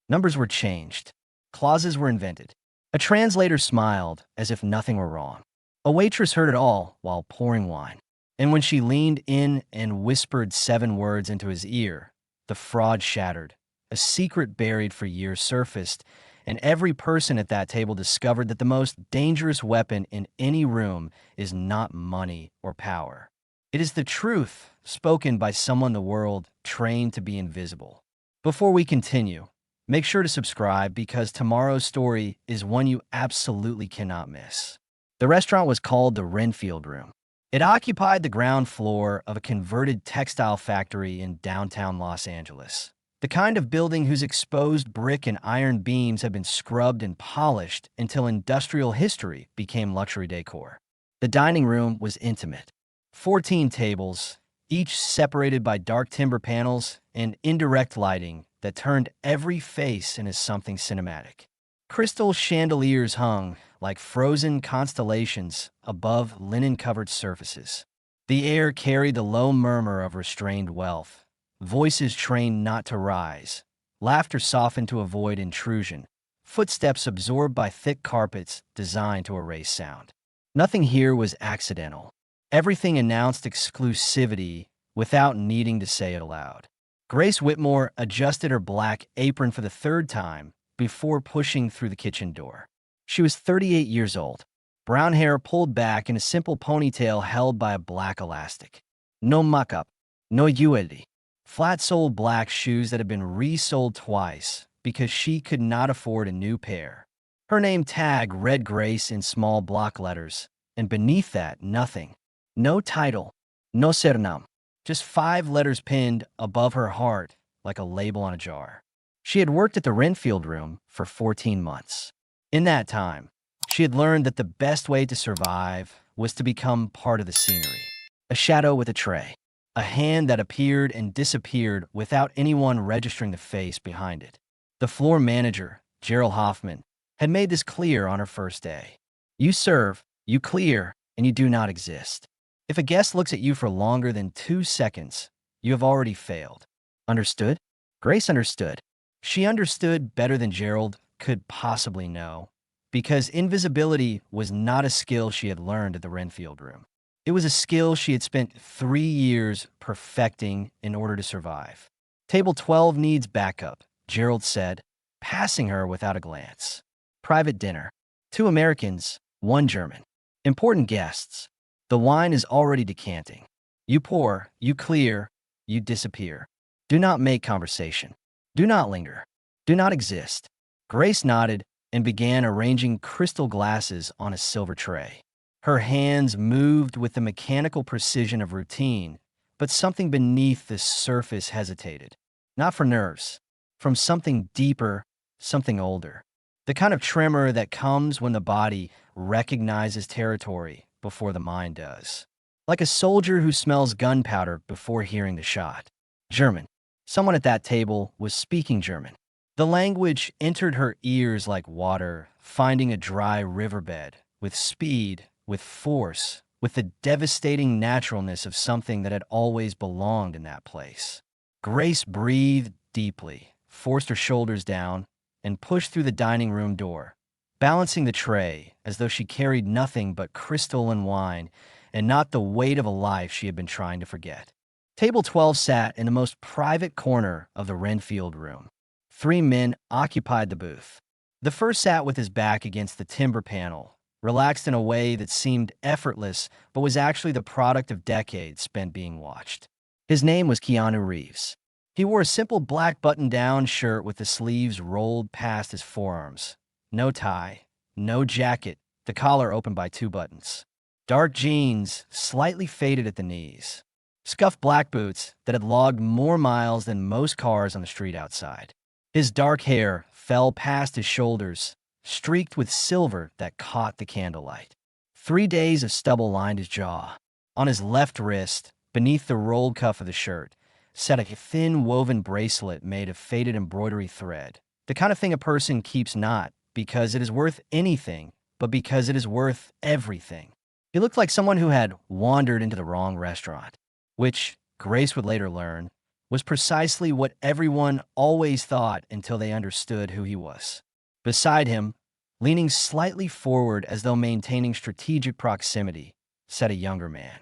Numbers were changed. Clauses were invented. A translator smiled as if nothing were wrong. A waitress heard it all while pouring wine. And when she leaned in and whispered 7 words into his ear, the fraud shattered. A secret buried for years surfaced, and every person at that table discovered that the most dangerous weapon in any room is not money or power. It is the truth spoken by someone the world trained to be invisible. Before we continue, make sure to subscribe because tomorrow's story is one you absolutely cannot miss. The restaurant was called the Wrenfield Room. It occupied the ground floor of a converted textile factory in downtown Los Angeles. The kind of building whose exposed brick and iron beams had been scrubbed and polished until industrial history became luxury decor. The dining room was intimate. 14 tables, each separated by dark timber panels and indirect lighting that turned every face into something cinematic. Crystal chandeliers hung like frozen constellations above linen-covered surfaces. The air carried the low murmur of restrained wealth. Voices trained not to rise. Laughter softened to avoid intrusion. Footsteps absorbed by thick carpets designed to erase sound. Nothing here was accidental. Everything announced exclusivity without needing to say it aloud. Grace Whitmore adjusted her black apron for the 3rd time before pushing through the kitchen door. She was 38 years old, brown hair pulled back in a simple ponytail held by a black elastic. No muck-up, no jewelry. Flat-soled black shoes that had been resold twice because she could not afford a new pair. Her name tag read Grace in small block letters, and beneath that, nothing. No title, no surname, just 5 letters pinned above her heart like a label on a jar. She had worked at the Wrenfield Room for 14 months. In that time, she had learned that the best way to survive was to become part of the scenery. A shadow with a tray. A hand that appeared and disappeared without anyone registering the face behind it. The floor manager, Gerald Hoffman, had made this clear on her first day. You serve, you clear, and you do not exist. If a guest looks at you for longer than 2 seconds, you have already failed. Understood? Grace understood. She understood better than Gerald could possibly know, because invisibility was not a skill she had learned at the Wrenfield Room. It was a skill she had spent 3 years perfecting in order to survive. Table 12 needs backup, Gerald said, passing her without a glance. Private dinner. 2 Americans, 1 German. Important guests. The wine is already decanting. You pour, you clear, you disappear. Do not make conversation. Do not linger. Do not exist. Grace nodded and began arranging crystal glasses on a silver tray. Her hands moved with the mechanical precision of routine, but something beneath the surface hesitated. Not for nerves, from something deeper, something older. The kind of tremor that comes when the body recognizes territory before the mind does. Like a soldier who smells gunpowder before hearing the shot. German. Someone at that table was speaking German. The language entered her ears like water, finding a dry riverbed, with speed, with force, with the devastating naturalness of something that had always belonged in that place. Grace breathed deeply, forced her shoulders down, and pushed through the dining room door, balancing the tray as though she carried nothing but crystal and wine and not the weight of a life she had been trying to forget. Table 12 sat in the most private corner of the Wrenfield Room. 3 men occupied the booth. The first sat with his back against the timber panel, relaxed in a way that seemed effortless but was actually the product of decades spent being watched. His name was Keanu Reeves. He wore a simple black button-down shirt with the sleeves rolled past his forearms. No tie, no jacket, the collar open by 2 buttons. Dark jeans, slightly faded at the knees. Scuffed black boots that had logged more miles than most cars on the street outside. His dark hair fell past his shoulders, streaked with silver that caught the candlelight. 3 days of stubble lined his jaw. On his left wrist, beneath the rolled cuff of the shirt, sat a thin woven bracelet made of faded embroidery thread. The kind of thing a person keeps not because it is worth anything, but because it is worth everything. He looked like someone who had wandered into the wrong restaurant, which, Grace would later learn, was precisely what everyone always thought until they understood who he was. Beside him, leaning slightly forward as though maintaining strategic proximity, sat a younger man.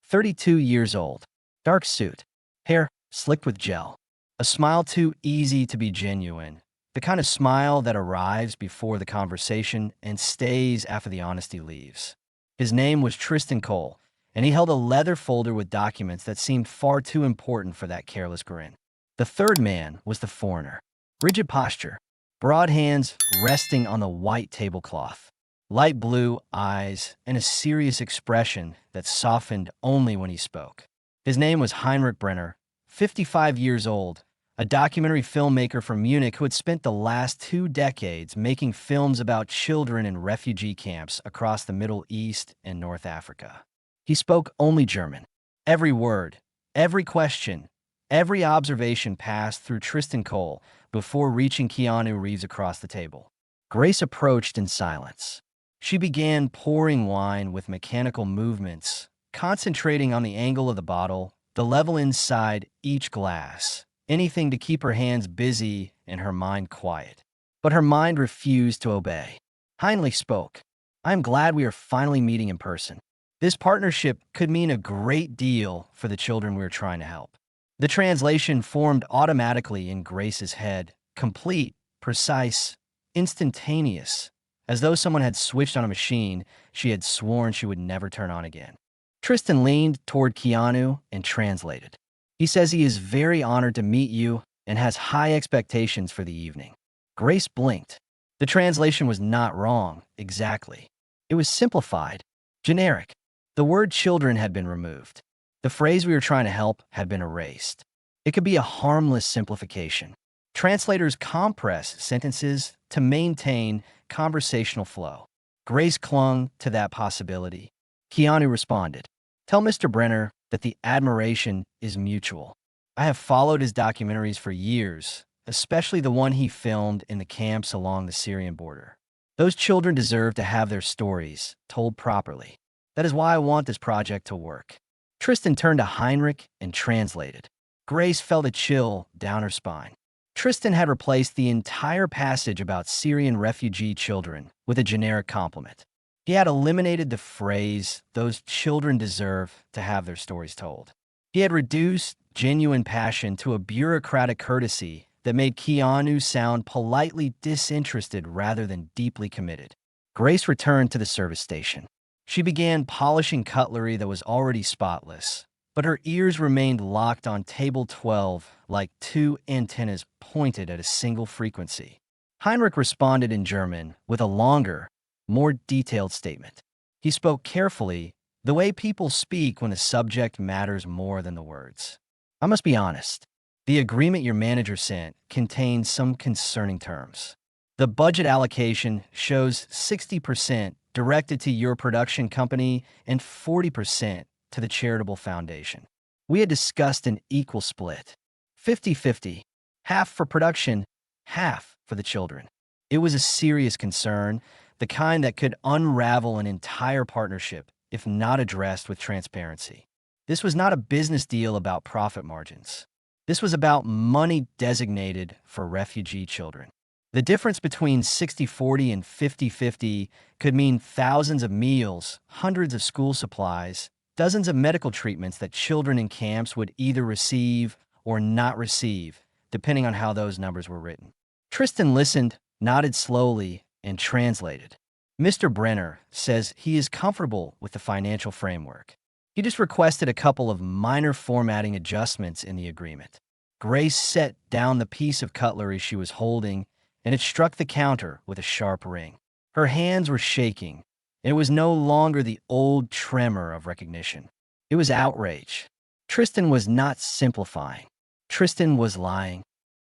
32 years old, dark suit, hair slicked with gel, a smile too easy to be genuine, the kind of smile that arrives before the conversation and stays after the honesty leaves. His name was Tristan Cole, and he held a leather folder with documents that seemed far too important for that careless grin. The third man was the foreigner. Rigid posture, broad hands resting on the white tablecloth, light blue eyes, and a serious expression that softened only when he spoke. His name was Heinrich Brenner, 55 years old, a documentary filmmaker from Munich who had spent the last 2 decades making films about children in refugee camps across the Middle East and North Africa. He spoke only German. Every word, every question, every observation passed through Tristan Cole before reaching Keanu Reeves across the table. Grace approached in silence. She began pouring wine with mechanical movements, concentrating on the angle of the bottle, the level inside each glass, anything to keep her hands busy and her mind quiet. But her mind refused to obey. Heinrich spoke. "I am glad we are finally meeting in person. This partnership could mean a great deal for the children we are trying to help." The translation formed automatically in Grace's head, complete, precise, instantaneous, as though someone had switched on a machine she had sworn she would never turn on again. Tristan leaned toward Keanu and translated. "He says he is very honored to meet you and has high expectations for the evening." Grace blinked. The translation was not wrong, exactly. It was simplified, generic. The word children had been removed. The phrase we were trying to help had been erased. It could be a harmless simplification. Translators compress sentences to maintain conversational flow. Grace clung to that possibility. Keanu responded, "Tell Mr. Brenner that the admiration is mutual. I have followed his documentaries for years, especially the one he filmed in the camps along the Syrian border. Those children deserve to have their stories told properly. That is why I want this project to work." Tristan turned to Heinrich and translated. Grace felt a chill down her spine. Tristan had replaced the entire passage about Syrian refugee children with a generic compliment. He had eliminated the phrase, "those children deserve to have their stories told." He had reduced genuine passion to a bureaucratic courtesy that made Keanu sound politely disinterested rather than deeply committed. Grace returned to the service station. She began polishing cutlery that was already spotless, but her ears remained locked on table 12 like 2 antennas pointed at a single frequency. Heinrich responded in German with a longer, more detailed statement. He spoke carefully, the way people speak when the subject matters more than the words. "I must be honest. The agreement your manager sent contains some concerning terms. The budget allocation shows 60% directed to your production company and 40% to the charitable foundation. We had discussed an equal split, 50-50, half for production, half for the children." It was a serious concern, the kind that could unravel an entire partnership if not addressed with transparency. This was not a business deal about profit margins. This was about money designated for refugee children. The difference between 60-40 and 50-50 could mean thousands of meals, hundreds of school supplies, dozens of medical treatments that children in camps would either receive or not receive, depending on how those numbers were written. Tristan listened, nodded slowly, and translated. "Mr. Brenner says he is comfortable with the financial framework. He just requested a couple of minor formatting adjustments in the agreement." Grace set down the piece of cutlery she was holding, and it struck the counter with a sharp ring. Her hands were shaking, and it was no longer the old tremor of recognition. It was outrage. Tristan was not simplifying. Tristan was lying.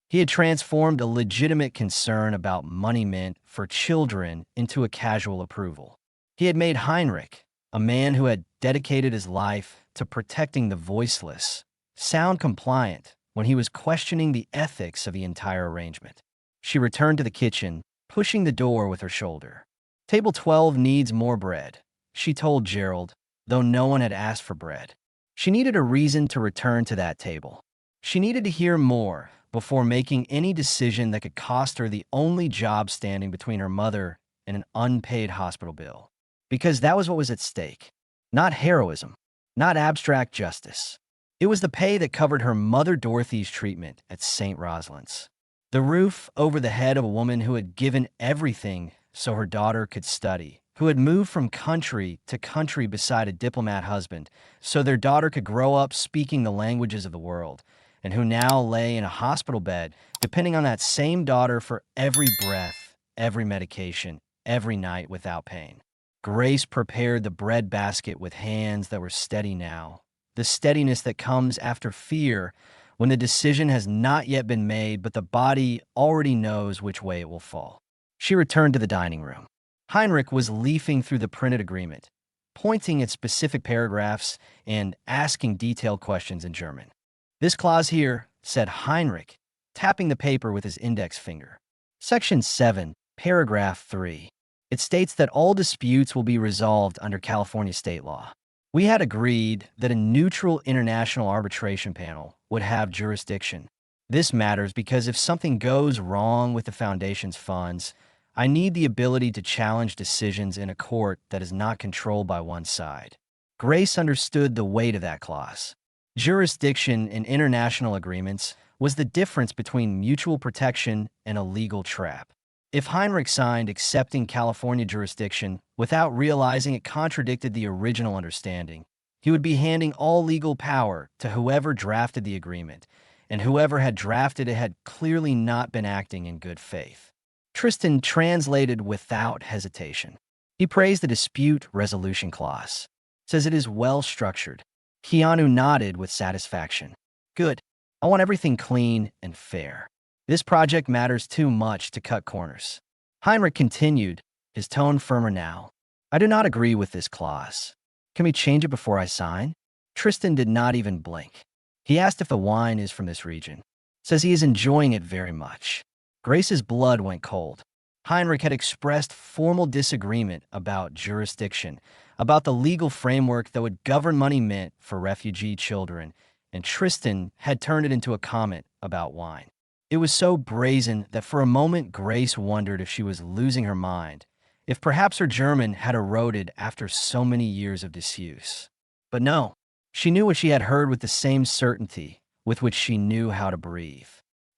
He had transformed a legitimate concern about money meant for children into a casual approval. He had made Heinrich, a man who had dedicated his life to protecting the voiceless, sound compliant when he was questioning the ethics of the entire arrangement. She returned to the kitchen, pushing the door with her shoulder. "Table 12 needs more bread," she told Gerald, though no one had asked for bread. She needed a reason to return to that table. She needed to hear more before making any decision that could cost her the only job standing between her mother and an unpaid hospital bill. Because that was what was at stake. Not heroism, not abstract justice. It was the pay that covered her mother Dorothy's treatment at St. Rosalind's. The roof over the head of a woman who had given everything so her daughter could study, who had moved from country to country beside a diplomat husband so their daughter could grow up speaking the languages of the world, and who now lay in a hospital bed, depending on that same daughter for every breath, every medication, every night without pain. Grace prepared the bread basket with hands that were steady now, the steadiness that comes after fear when the decision has not yet been made, but the body already knows which way it will fall. She returned to the dining room. Heinrich was leafing through the printed agreement, pointing at specific paragraphs and asking detailed questions in German. "This clause here," said Heinrich, tapping the paper with his index finger. Section 7, paragraph 3. It states that all disputes will be resolved under California state law. We had agreed that a neutral international arbitration panel would have jurisdiction. This matters because if something goes wrong with the foundation's funds, I need the ability to challenge decisions in a court that is not controlled by one side. Grace understood the weight of that clause. Jurisdiction in international agreements was the difference between mutual protection and a legal trap. If Heinrich signed accepting California jurisdiction without realizing it contradicted the original understanding, he would be handing all legal power to whoever drafted the agreement, and whoever had drafted it had clearly not been acting in good faith. Tristan translated without hesitation. He praised the dispute resolution clause. Says it is well structured. Keanu nodded with satisfaction. Good. I want everything clean and fair. This project matters too much to cut corners. Heinrich continued, his tone firmer now. I do not agree with this clause. Can we change it before I sign? Tristan did not even blink. He asked if the wine is from this region. Says he is enjoying it very much. Grace's blood went cold. Heinrich had expressed formal disagreement about jurisdiction, about the legal framework that would govern money meant for refugee children, and Tristan had turned it into a comment about wine. It was so brazen that for a moment Grace wondered if she was losing her mind, if perhaps her German had eroded after so many years of disuse. But no, she knew what she had heard with the same certainty with which she knew how to breathe.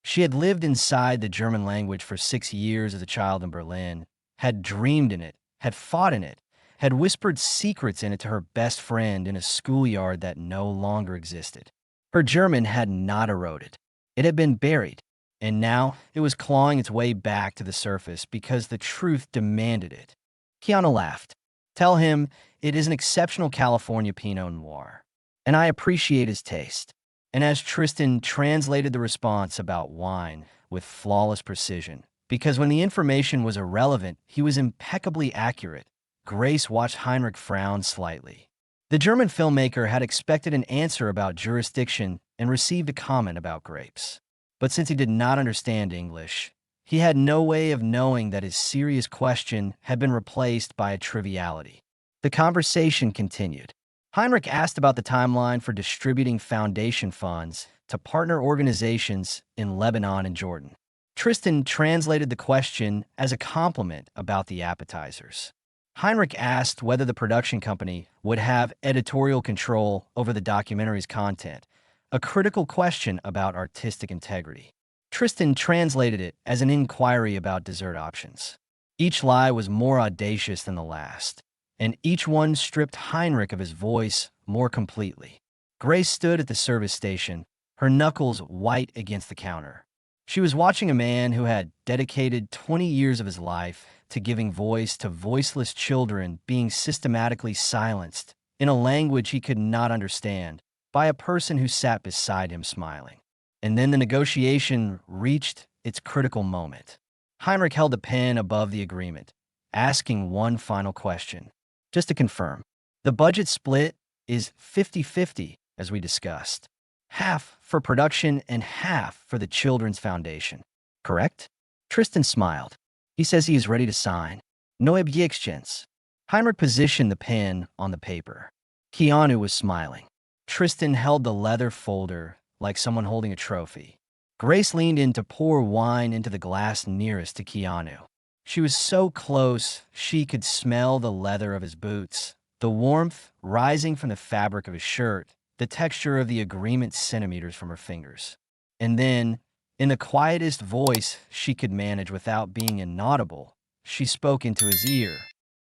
She had lived inside the German language for 6 years as a child in Berlin, had dreamed in it, had fought in it, had whispered secrets in it to her best friend in a schoolyard that no longer existed. Her German had not eroded. It had been buried. And now it was clawing its way back to the surface because the truth demanded it. Keanu laughed. Tell him it is an exceptional California Pinot Noir, and I appreciate his taste. And as Tristan translated the response about wine with flawless precision, because when the information was irrelevant, he was impeccably accurate, Grace watched Heinrich frown slightly. The German filmmaker had expected an answer about jurisdiction and received a comment about grapes. But since he did not understand English, he had no way of knowing that his serious question had been replaced by a triviality. The conversation continued. Heinrich asked about the timeline for distributing foundation funds to partner organizations in Lebanon and Jordan. Tristan translated the question as a compliment about the appetizers. Heinrich asked whether the production company would have editorial control over the documentary's content, a critical question about artistic integrity. Tristan translated it as an inquiry about dessert options. Each lie was more audacious than the last, and each one stripped Heinrich of his voice more completely. Grace stood at the service station, her knuckles white against the counter. She was watching a man who had dedicated 20 years of his life to giving voice to voiceless children being systematically silenced in a language he could not understand, by a person who sat beside him smiling. And then the negotiation reached its critical moment. Heinrich held a pen above the agreement, asking one final question. Just to confirm, the budget split is 50-50, as we discussed. Half for production and half for the Children's Foundation. Correct? Tristan smiled. He says he is ready to sign. No objections. Heinrich positioned the pen on the paper. Keanu was smiling. Tristan held the leather folder like someone holding a trophy. Grace leaned in to pour wine into the glass nearest to Keanu. She was so close, she could smell the leather of his boots, the warmth rising from the fabric of his shirt, the texture of the agreement centimeters from her fingers. And then, in the quietest voice she could manage without being inaudible, she spoke into his ear.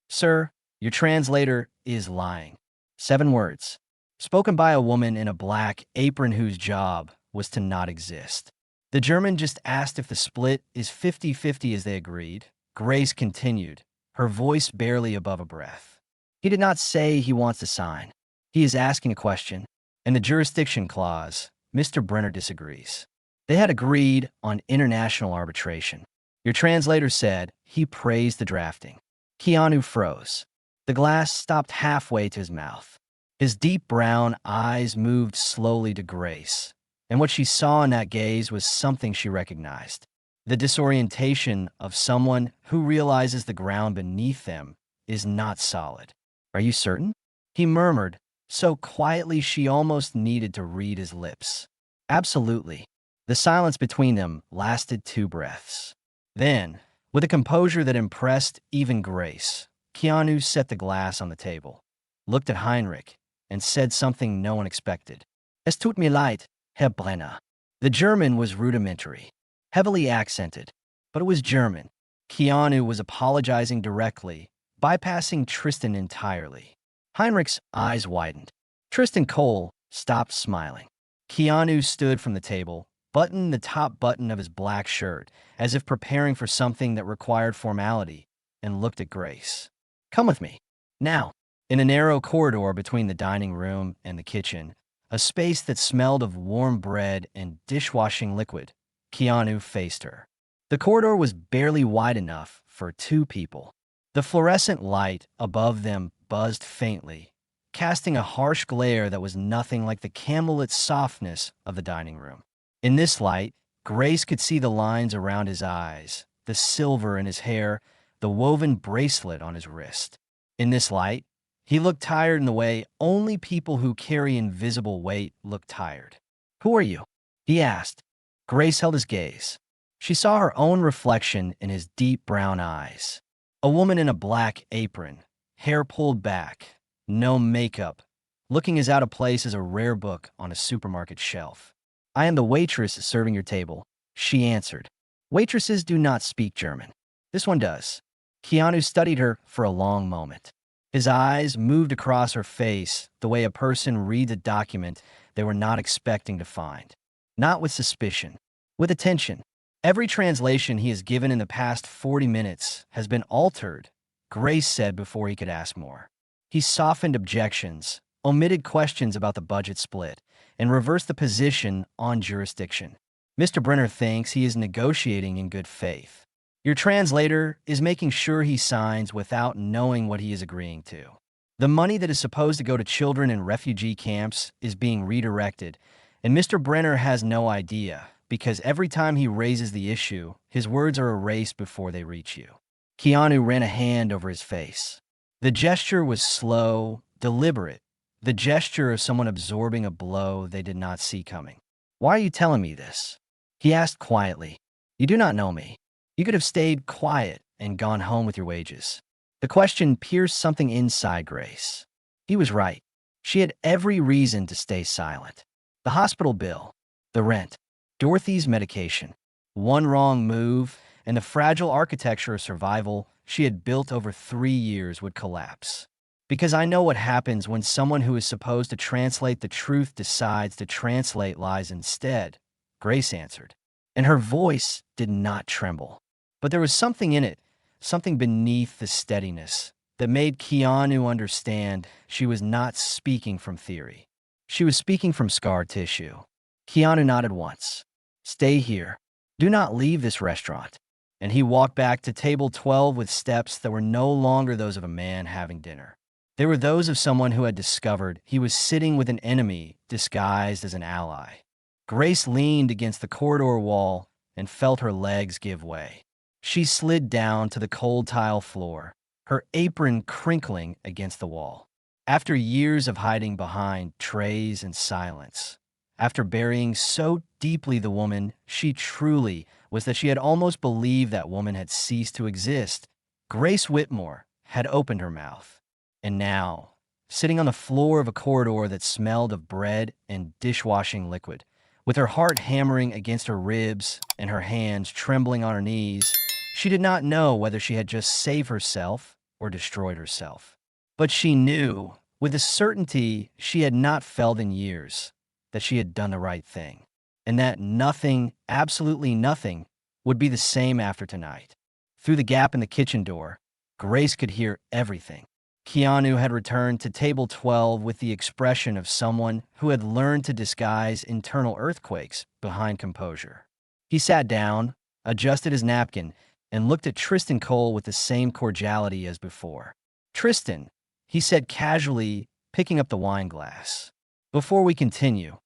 "Sir, your translator is lying." 7 words, spoken by a woman in a black apron whose job was to not exist. The German just asked if the split is 50-50 as they agreed. Grace continued, her voice barely above a breath. "He did not say he wants to sign. He is asking a question. And the jurisdiction clause, Mr. Brenner disagrees. They had agreed on international arbitration. Your translator said he praised the drafting." Keanu froze. The glass stopped halfway to his mouth. His deep brown eyes moved slowly to Grace, and what she saw in that gaze was something she recognized. The disorientation of someone who realizes the ground beneath them is not solid. "Are you certain?" he murmured, so quietly she almost needed to read his lips. "Absolutely." The silence between them lasted 2 breaths. Then, with a composure that impressed even Grace, Keanu set the glass on the table, looked at Heinrich, and said something no one expected. "Es tut mir leid, Herr Brenner." The German was rudimentary, heavily accented, but it was German. Keanu was apologizing directly, bypassing Tristan entirely. Heinrich's eyes widened. Tristan Cole stopped smiling. Keanu stood from the table, buttoned the top button of his black shirt, as if preparing for something that required formality, and looked at Grace. "Come with me." Now, in a narrow corridor between the dining room and the kitchen, a space that smelled of warm bread and dishwashing liquid, Keanu faced her. The corridor was barely wide enough for 2 people. The fluorescent light above them buzzed faintly, casting a harsh glare that was nothing like the candlelit softness of the dining room. In this light, Grace could see the lines around his eyes, the silver in his hair, the woven bracelet on his wrist. In this light, he looked tired in the way only people who carry invisible weight look tired. "Who are you?" he asked. Grace held his gaze. She saw her own reflection in his deep brown eyes. A woman in a black apron, hair pulled back, no makeup, looking as out of place as a rare book on a supermarket shelf. "I am the waitress serving your table," she answered. Waitresses do not speak German. This one does. Keanu studied her for a long moment. His eyes moved across her face the way a person reads a document they were not expecting to find. Not with suspicion, with attention. Every translation he has given in the past 40 minutes has been altered, Grace said before he could ask more. He softened objections, omitted questions about the budget split, and reversed the position on jurisdiction. Mr. Brenner thinks he is negotiating in good faith. Your translator is making sure he signs without knowing what he is agreeing to. The money that is supposed to go to children in refugee camps is being redirected, and Mr. Brenner has no idea, because every time he raises the issue, his words are erased before they reach you. Keanu ran a hand over his face. The gesture was slow, deliberate, the gesture of someone absorbing a blow they did not see coming. "Why are you telling me this?" he asked quietly. "You do not know me. You could have stayed quiet and gone home with your wages." The question pierced something inside Grace. He was right. She had every reason to stay silent. The hospital bill, the rent, Dorothy's medication. One wrong move, and the fragile architecture of survival she had built over 3 years would collapse. "Because I know what happens when someone who is supposed to translate the truth decides to translate lies instead," Grace answered. And her voice did not tremble. But there was something in it, something beneath the steadiness, that made Keanu understand she was not speaking from theory. She was speaking from scar tissue. Keanu nodded once. "Stay here. Do not leave this restaurant." And he walked back to table 12 with steps that were no longer those of a man having dinner. They were those of someone who had discovered he was sitting with an enemy disguised as an ally. Grace leaned against the corridor wall and felt her legs give way. She slid down to the cold tile floor, her apron crinkling against the wall. After years of hiding behind trays and silence, After burying so deeply the woman she truly was that she had almost believed that woman had ceased to exist, Grace Whitmore had opened her mouth. And now, sitting on the floor of a corridor that smelled of bread and dishwashing liquid, with her heart hammering against her ribs and her hands trembling on her knees, she did not know whether she had just saved herself or destroyed herself. But she knew, with a certainty she had not felt in years, that she had done the right thing, and that nothing, absolutely nothing, would be the same after tonight. Through the gap in the kitchen door, Grace could hear everything. Keanu had returned to table 12 with the expression of someone who had learned to disguise internal earthquakes behind composure. He sat down, adjusted his napkin, and looked at Tristan Cole with the same cordiality as before. "Tristan," he said casually, picking up the wine glass. "Before we continue,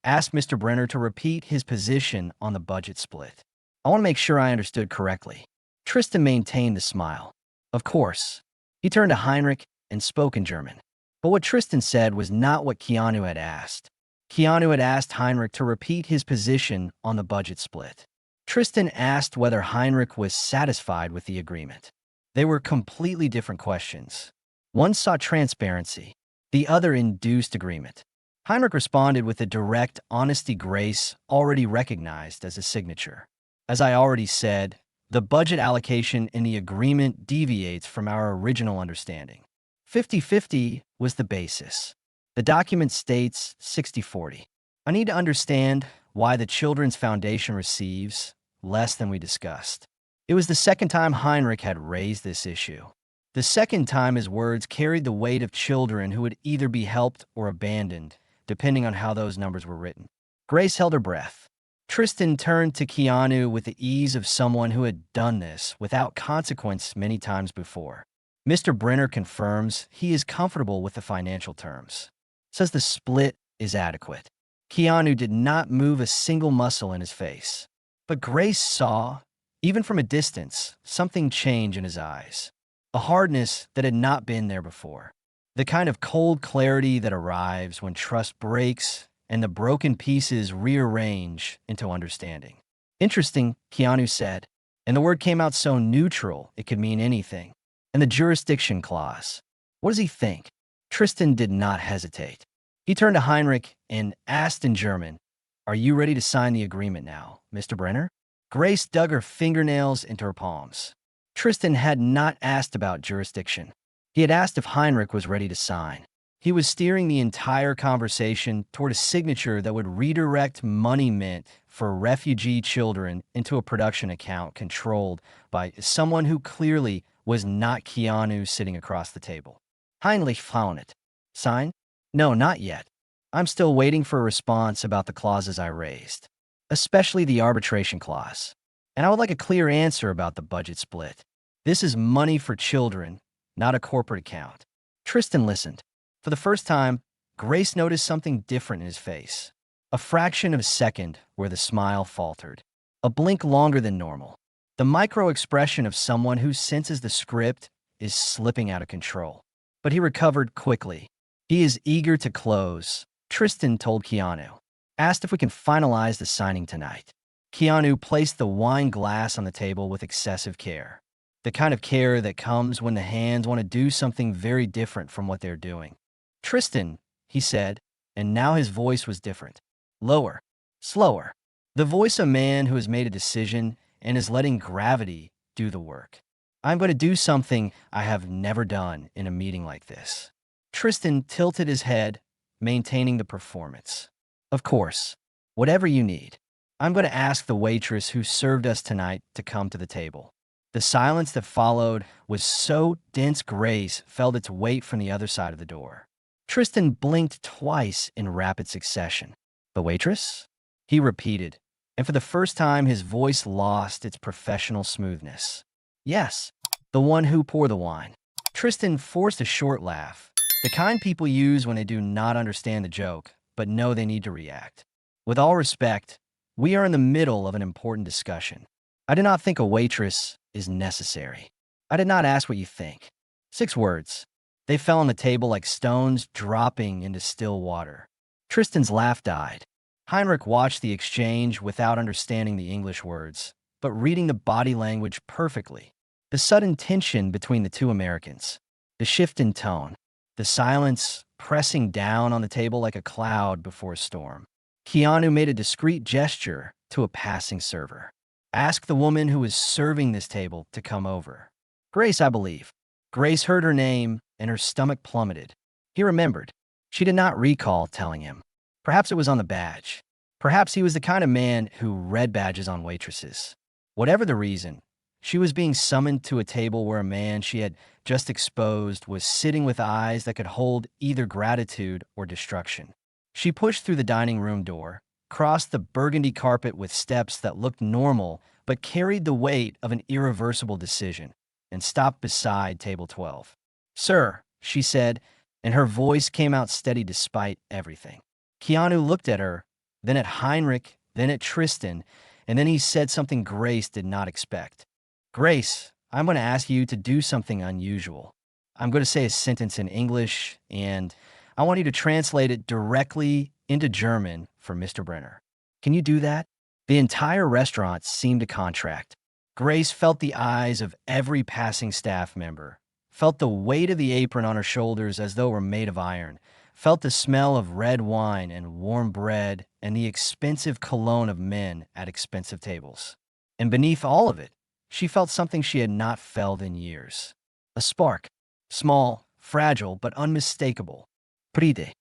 ask Mr. Brenner to repeat his position on the budget split. I want to make sure I understood correctly." Tristan maintained the smile. "Of course." He turned to Heinrich and spoke in German. But what Tristan said was not what Keanu had asked. Keanu had asked Heinrich to repeat his position on the budget split. Tristan asked whether Heinrich was satisfied with the agreement. They were completely different questions. One sought transparency, the other induced agreement. Heinrich responded with a direct honesty Grace already recognized as a signature. "As I already said, the budget allocation in the agreement deviates from our original understanding. 50-50 was the basis. The document states 60-40. I need to understand why the Children's Foundation receives less than we discussed." It was the second time Heinrich had raised this issue. The second time his words carried the weight of children who would either be helped or abandoned, depending on how those numbers were written. Grace held her breath. Tristan turned to Keanu with the ease of someone who had done this without consequence many times before. "Mr. Brenner confirms he is comfortable with the financial terms. Says the split is adequate." Keanu did not move a single muscle in his face. But Grace saw, even from a distance, something change in his eyes. A hardness that had not been there before. The kind of cold clarity that arrives when trust breaks and the broken pieces rearrange into understanding. "Interesting," Keanu said, and the word came out so neutral it could mean anything. "And the jurisdiction clause. What does he think?" Tristan did not hesitate. He turned to Heinrich and asked in German, "Are you ready to sign the agreement now, Mr. Brenner?" Grace dug her fingernails into her palms. Tristan had not asked about jurisdiction. He had asked if Heinrich was ready to sign. He was steering the entire conversation toward a signature that would redirect money meant for refugee children into a production account controlled by someone who clearly was not Keanu sitting across the table. Heinrich found it. "Sign? No, not yet. I'm still waiting for a response about the clauses I raised, especially the arbitration clause. And I would like a clear answer about the budget split. This is money for children, not a corporate account." Tristan listened. For the first time, Grace noticed something different in his face. A fraction of a second where the smile faltered. A blink longer than normal. The micro-expression of someone who senses the script is slipping out of control. But he recovered quickly. "He is eager to close," Tristan told Keanu. "Asked if we can finalize the signing tonight." Keanu placed the wine glass on the table with excessive care. The kind of care that comes when the hands want to do something very different from what they're doing. "Tristan," he said, and now his voice was different. Lower, slower. The voice of a man who has made a decision and is letting gravity do the work. "I'm going to do something I have never done in a meeting like this." Tristan tilted his head, maintaining the performance. "Of course, whatever you need. I'm going to ask the waitress who served us tonight to come to the table." The silence that followed was so dense Grace felt its weight from the other side of the door. Tristan blinked twice in rapid succession. "The waitress?" he repeated, and for the first time his voice lost its professional smoothness. "Yes, the one who poured the wine." Tristan forced a short laugh, the kind people use when they do not understand the joke, but know they need to react. "With all respect, we are in the middle of an important discussion. I do not think a waitress is necessary. I did not ask what you think." 6 words. They fell on the table like stones dropping into still water. Tristan's laugh died. Heinrich watched the exchange without understanding the English words, but reading the body language perfectly. The sudden tension between the two Americans, the shift in tone, the silence pressing down on the table like a cloud before a storm. Keanu made a discreet gesture to a passing server. Ask the woman who was serving this table to come over. Grace, I believe. Grace heard her name, and her stomach plummeted. He remembered. She did not recall telling him. Perhaps it was on the badge. Perhaps he was the kind of man who read badges on waitresses. Whatever the reason, she was being summoned to a table where a man she had just exposed was sitting with eyes that could hold either gratitude or destruction. She pushed through the dining room door, crossed the burgundy carpet with steps that looked normal but carried the weight of an irreversible decision, and stopped beside table 12. "Sir," she said, and her voice came out steady despite everything. Keanu looked at her, then at Heinrich, then at Tristan, and then he said something Grace did not expect. "Grace, I'm going to ask you to do something unusual. I'm going to say a sentence in English, and I want you to translate it directly into German for Mr. Brenner. Can you do that?" The entire restaurant seemed to contract. Grace felt the eyes of every passing staff member, felt the weight of the apron on her shoulders as though it were made of iron, felt the smell of red wine and warm bread and the expensive cologne of men at expensive tables. And beneath all of it, she felt something she had not felt in years. A spark. Small, fragile, but unmistakable. "Pride."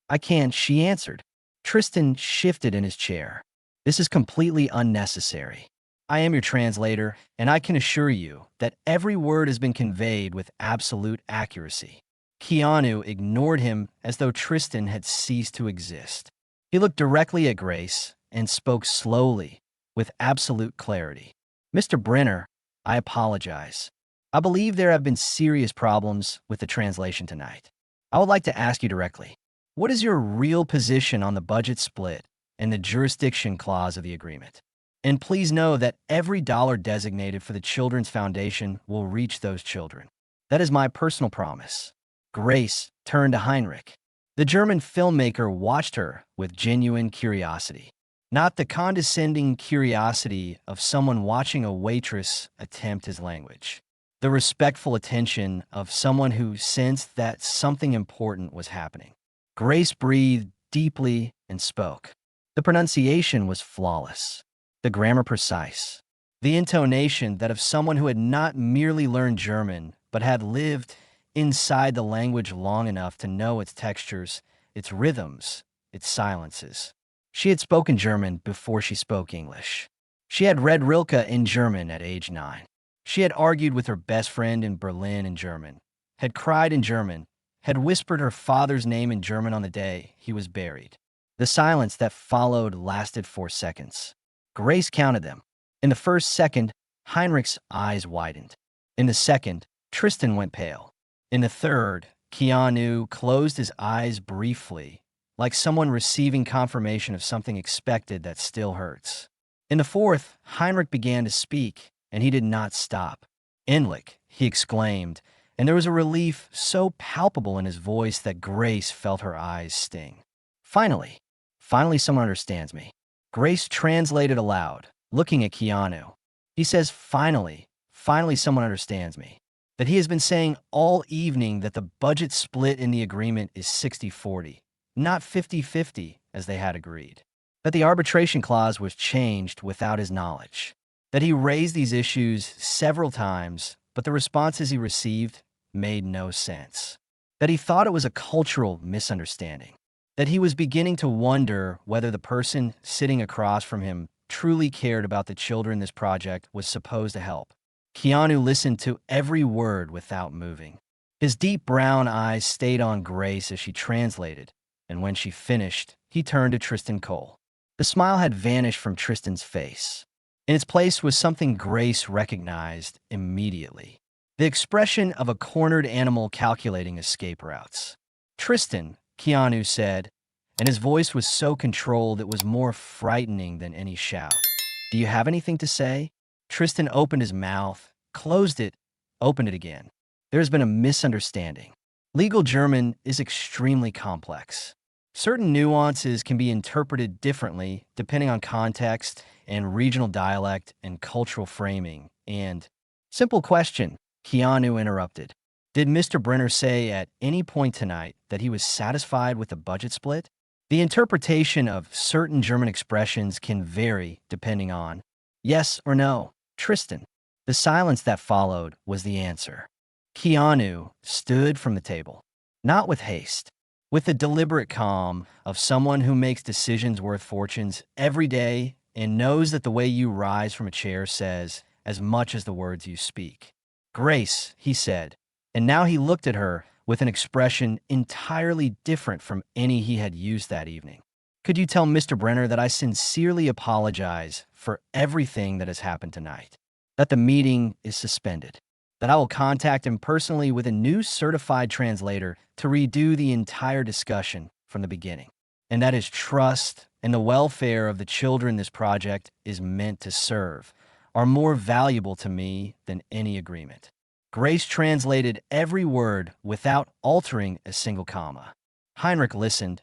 "I can't," she answered. Tristan shifted in his chair. "This is completely unnecessary. I am your translator, and I can assure you that every word has been conveyed with absolute accuracy." Keanu ignored him as though Tristan had ceased to exist. He looked directly at Grace and spoke slowly, with absolute clarity. "Mr. Brenner, I apologize. I believe there have been serious problems with the translation tonight. I would like to ask you directly, what is your real position on the budget split and the jurisdiction clause of the agreement? And please know that every dollar designated for the Children's Foundation will reach those children. That is my personal promise." Grace turned to Heinrich. The German filmmaker watched her with genuine curiosity. Not the condescending curiosity of someone watching a waitress attempt his language. The respectful attention of someone who sensed that something important was happening. Grace breathed deeply and spoke. The pronunciation was flawless. The grammar precise. The intonation that of someone who had not merely learned German, but had lived inside the language long enough to know its textures, its rhythms, its silences. She had spoken German before she spoke English. She had read Rilke in German at age 9. She had argued with her best friend in Berlin in German, had cried in German, had whispered her father's name in German on the day he was buried. The silence that followed lasted 4 seconds. Grace counted them. In the first second, Heinrich's eyes widened. In the second, Tristan went pale. In the third, Keanu closed his eyes briefly, like someone receiving confirmation of something expected that still hurts. In the fourth, Heinrich began to speak, and he did not stop. "Endlich," he exclaimed, and there was a relief so palpable in his voice that Grace felt her eyes sting. Finally someone understands me." Grace translated aloud, looking at Keanu. He says, finally someone understands me. That he has been saying all evening that the budget split in the agreement is 60-40, not 50-50 as they had agreed. That the arbitration clause was changed without his knowledge. That he raised these issues several times, but the responses he received made no sense. That he thought it was a cultural misunderstanding. That he was beginning to wonder whether the person sitting across from him truly cared about the children this project was supposed to help. Keanu listened to every word without moving. His deep brown eyes stayed on Grace as she translated, and when she finished, he turned to Tristan Cole. The smile had vanished from Tristan's face. In its place was something Grace recognized immediately. The expression of a cornered animal calculating escape routes. "Tristan," Keanu said, and his voice was so controlled it was more frightening than any shout. "Do you have anything to say?" Tristan opened his mouth, closed it, opened it again. "There has been a misunderstanding. Legal German is extremely complex. Certain nuances can be interpreted differently depending on context and regional dialect and cultural framing. And simple question, Keanu interrupted. Did Mr. Brenner say at any point tonight that he was satisfied with the budget split? The interpretation of certain German expressions can vary depending on yes or no. Tristan. The silence that followed was the answer. Keanu stood from the table, not with haste, with the deliberate calm of someone who makes decisions worth fortunes every day and knows that the way you rise from a chair says as much as the words you speak. Grace, he said, and now he looked at her with an expression entirely different from any he had used that evening. Could you tell Mr. Brenner that I sincerely apologize for everything that has happened tonight? That the meeting is suspended? That I will contact him personally with a new certified translator to redo the entire discussion from the beginning? And that his trust and the welfare of the children this project is meant to serve are more valuable to me than any agreement. Grace translated every word without altering a single comma. Heinrich listened,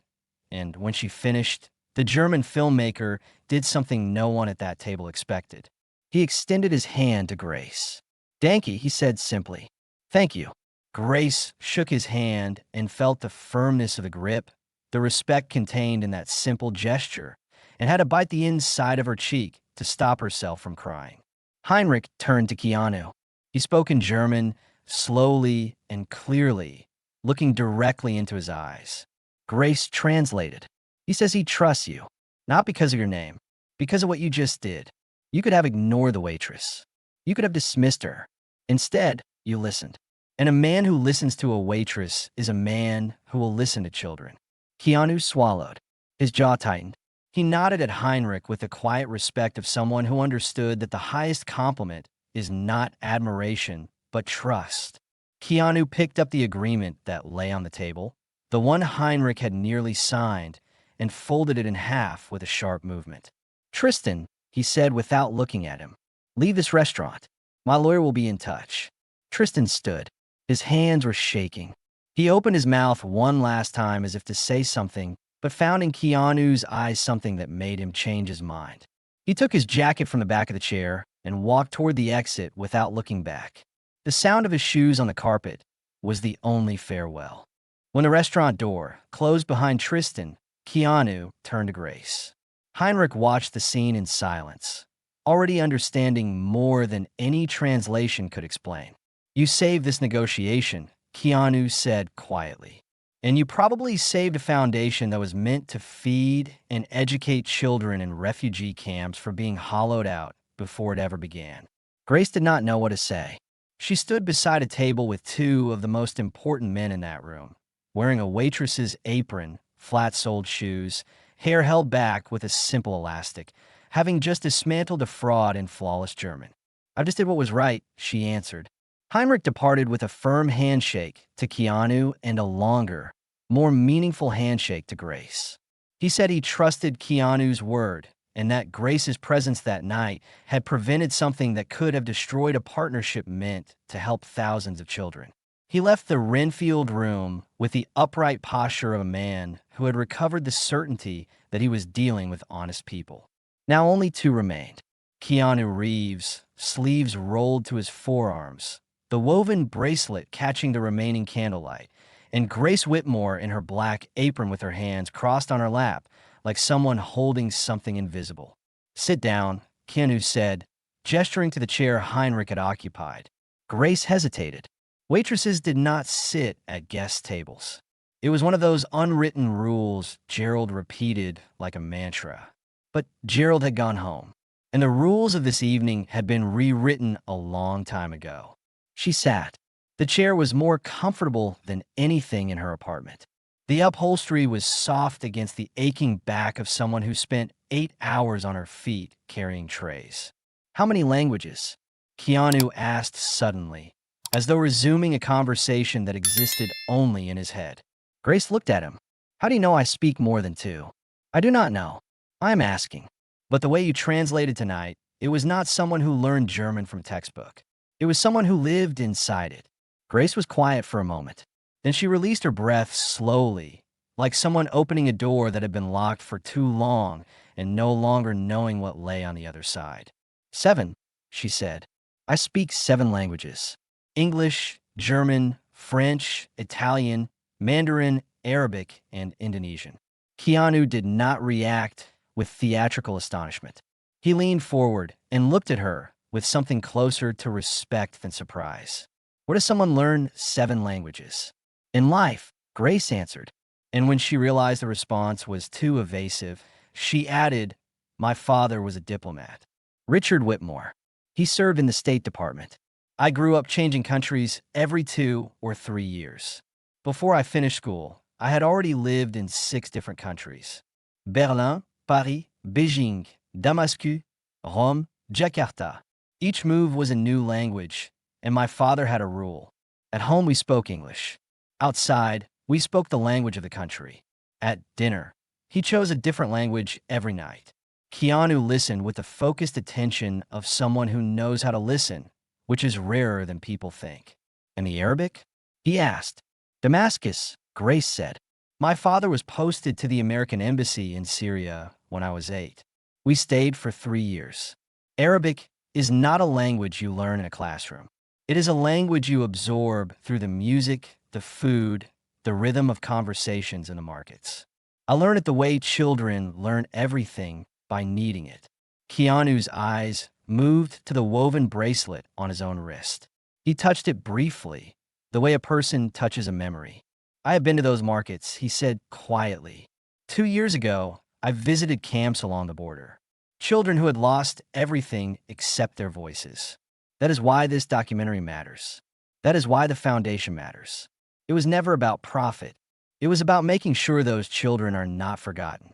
and when she finished, the German filmmaker did something no one at that table expected. He extended his hand to Grace. "Danke," he said simply. "Thank you." Grace shook his hand and felt the firmness of the grip, the respect contained in that simple gesture, and had to bite the inside of her cheek to stop herself from crying. Heinrich turned to Keanu. He spoke in German, slowly and clearly, looking directly into his eyes. Grace translated. "He says he trusts you, not because of your name, because of what you just did. You could have ignored the waitress. You could have dismissed her. Instead, you listened. And a man who listens to a waitress is a man who will listen to children." Keanu swallowed. His jaw tightened. He nodded at Heinrich with the quiet respect of someone who understood that the highest compliment is not admiration, but trust. Keanu picked up the agreement that lay on the table, the one Heinrich had nearly signed, and folded it in half with a sharp movement. "Tristan," he said without looking at him, "leave this restaurant. My lawyer will be in touch." Tristan stood. His hands were shaking. He opened his mouth one last time as if to say something, but found in Keanu's eyes something that made him change his mind. He took his jacket from the back of the chair and walked toward the exit without looking back. The sound of his shoes on the carpet was the only farewell. When the restaurant door closed behind Tristan, Keanu turned to Grace. Heinrich watched the scene in silence, already understanding more than any translation could explain. "You saved this negotiation," Keanu said quietly. "And you probably saved a foundation that was meant to feed and educate children in refugee camps from being hollowed out before it ever began." Grace did not know what to say. She stood beside a table with two of the most important men in that room, wearing a waitress's apron, flat-soled shoes, hair held back with a simple elastic, having just dismantled a fraud in flawless German. "I just did what was right," she answered. Heinrich departed with a firm handshake to Keanu and a longer, more meaningful handshake to Grace. He said he trusted Keanu's word, and that Grace's presence that night had prevented something that could have destroyed a partnership meant to help thousands of children. He left the Wrenfield Room with the upright posture of a man who had recovered the certainty that he was dealing with honest people. Now only two remained. Keanu Reeves, sleeves rolled to his forearms, the woven bracelet catching the remaining candlelight, and Grace Whitmore in her black apron with her hands crossed on her lap, like someone holding something invisible. "Sit down," Keanu said, gesturing to the chair Heinrich had occupied. Grace hesitated. Waitresses did not sit at guest tables. It was one of those unwritten rules Gerald repeated like a mantra. But Gerald had gone home, and the rules of this evening had been rewritten a long time ago. She sat. The chair was more comfortable than anything in her apartment. The upholstery was soft against the aching back of someone who spent 8 hours on her feet carrying trays. "How many languages?" Keanu asked suddenly, as though resuming a conversation that existed only in his head. Grace looked at him. "How do you know I speak more than 2? "I do not know. I am asking. But the way you translated tonight, it was not someone who learned German from a textbook. It was someone who lived inside it." Grace was quiet for a moment. Then she released her breath slowly like someone opening a door that had been locked for too long and no longer knowing what lay on the other side. 7, she said. I speak 7 languages: English, German, French, Italian, Mandarin, Arabic, and Indonesian. Keanu did not react with theatrical astonishment. He leaned forward and looked at her with something closer to respect than surprise. Where does someone learn 7 languages? In life, Grace answered. And when she realized the response was too evasive, she added, my father was a diplomat. Richard Whitmore. He served in the State Department. I grew up changing countries every 2 or 3 years. Before I finished school, I had already lived in 6 different countries: Berlin, Paris, Beijing, Damascus, Rome, Jakarta. Each move was a new language, and my father had a rule. At home, we spoke English. Outside, we spoke the language of the country. At dinner, he chose a different language every night. Keanu listened with the focused attention of someone who knows how to listen, which is rarer than people think. And the Arabic? He asked. Damascus, Grace said. My father was posted to the American embassy in Syria when I was 8. We stayed for 3 years. Arabic is not a language you learn in a classroom. It is a language you absorb through the music, the food, the rhythm of conversations in the markets. I learned it the way children learn everything, by kneading it. Keanu's eyes moved to the woven bracelet on his own wrist. He touched it briefly, the way a person touches a memory. I have been to those markets, he said quietly. 2 years ago, I visited camps along the border. Children who had lost everything except their voices. That is why this documentary matters. That is why the foundation matters. It was never about profit. It was about making sure those children are not forgotten.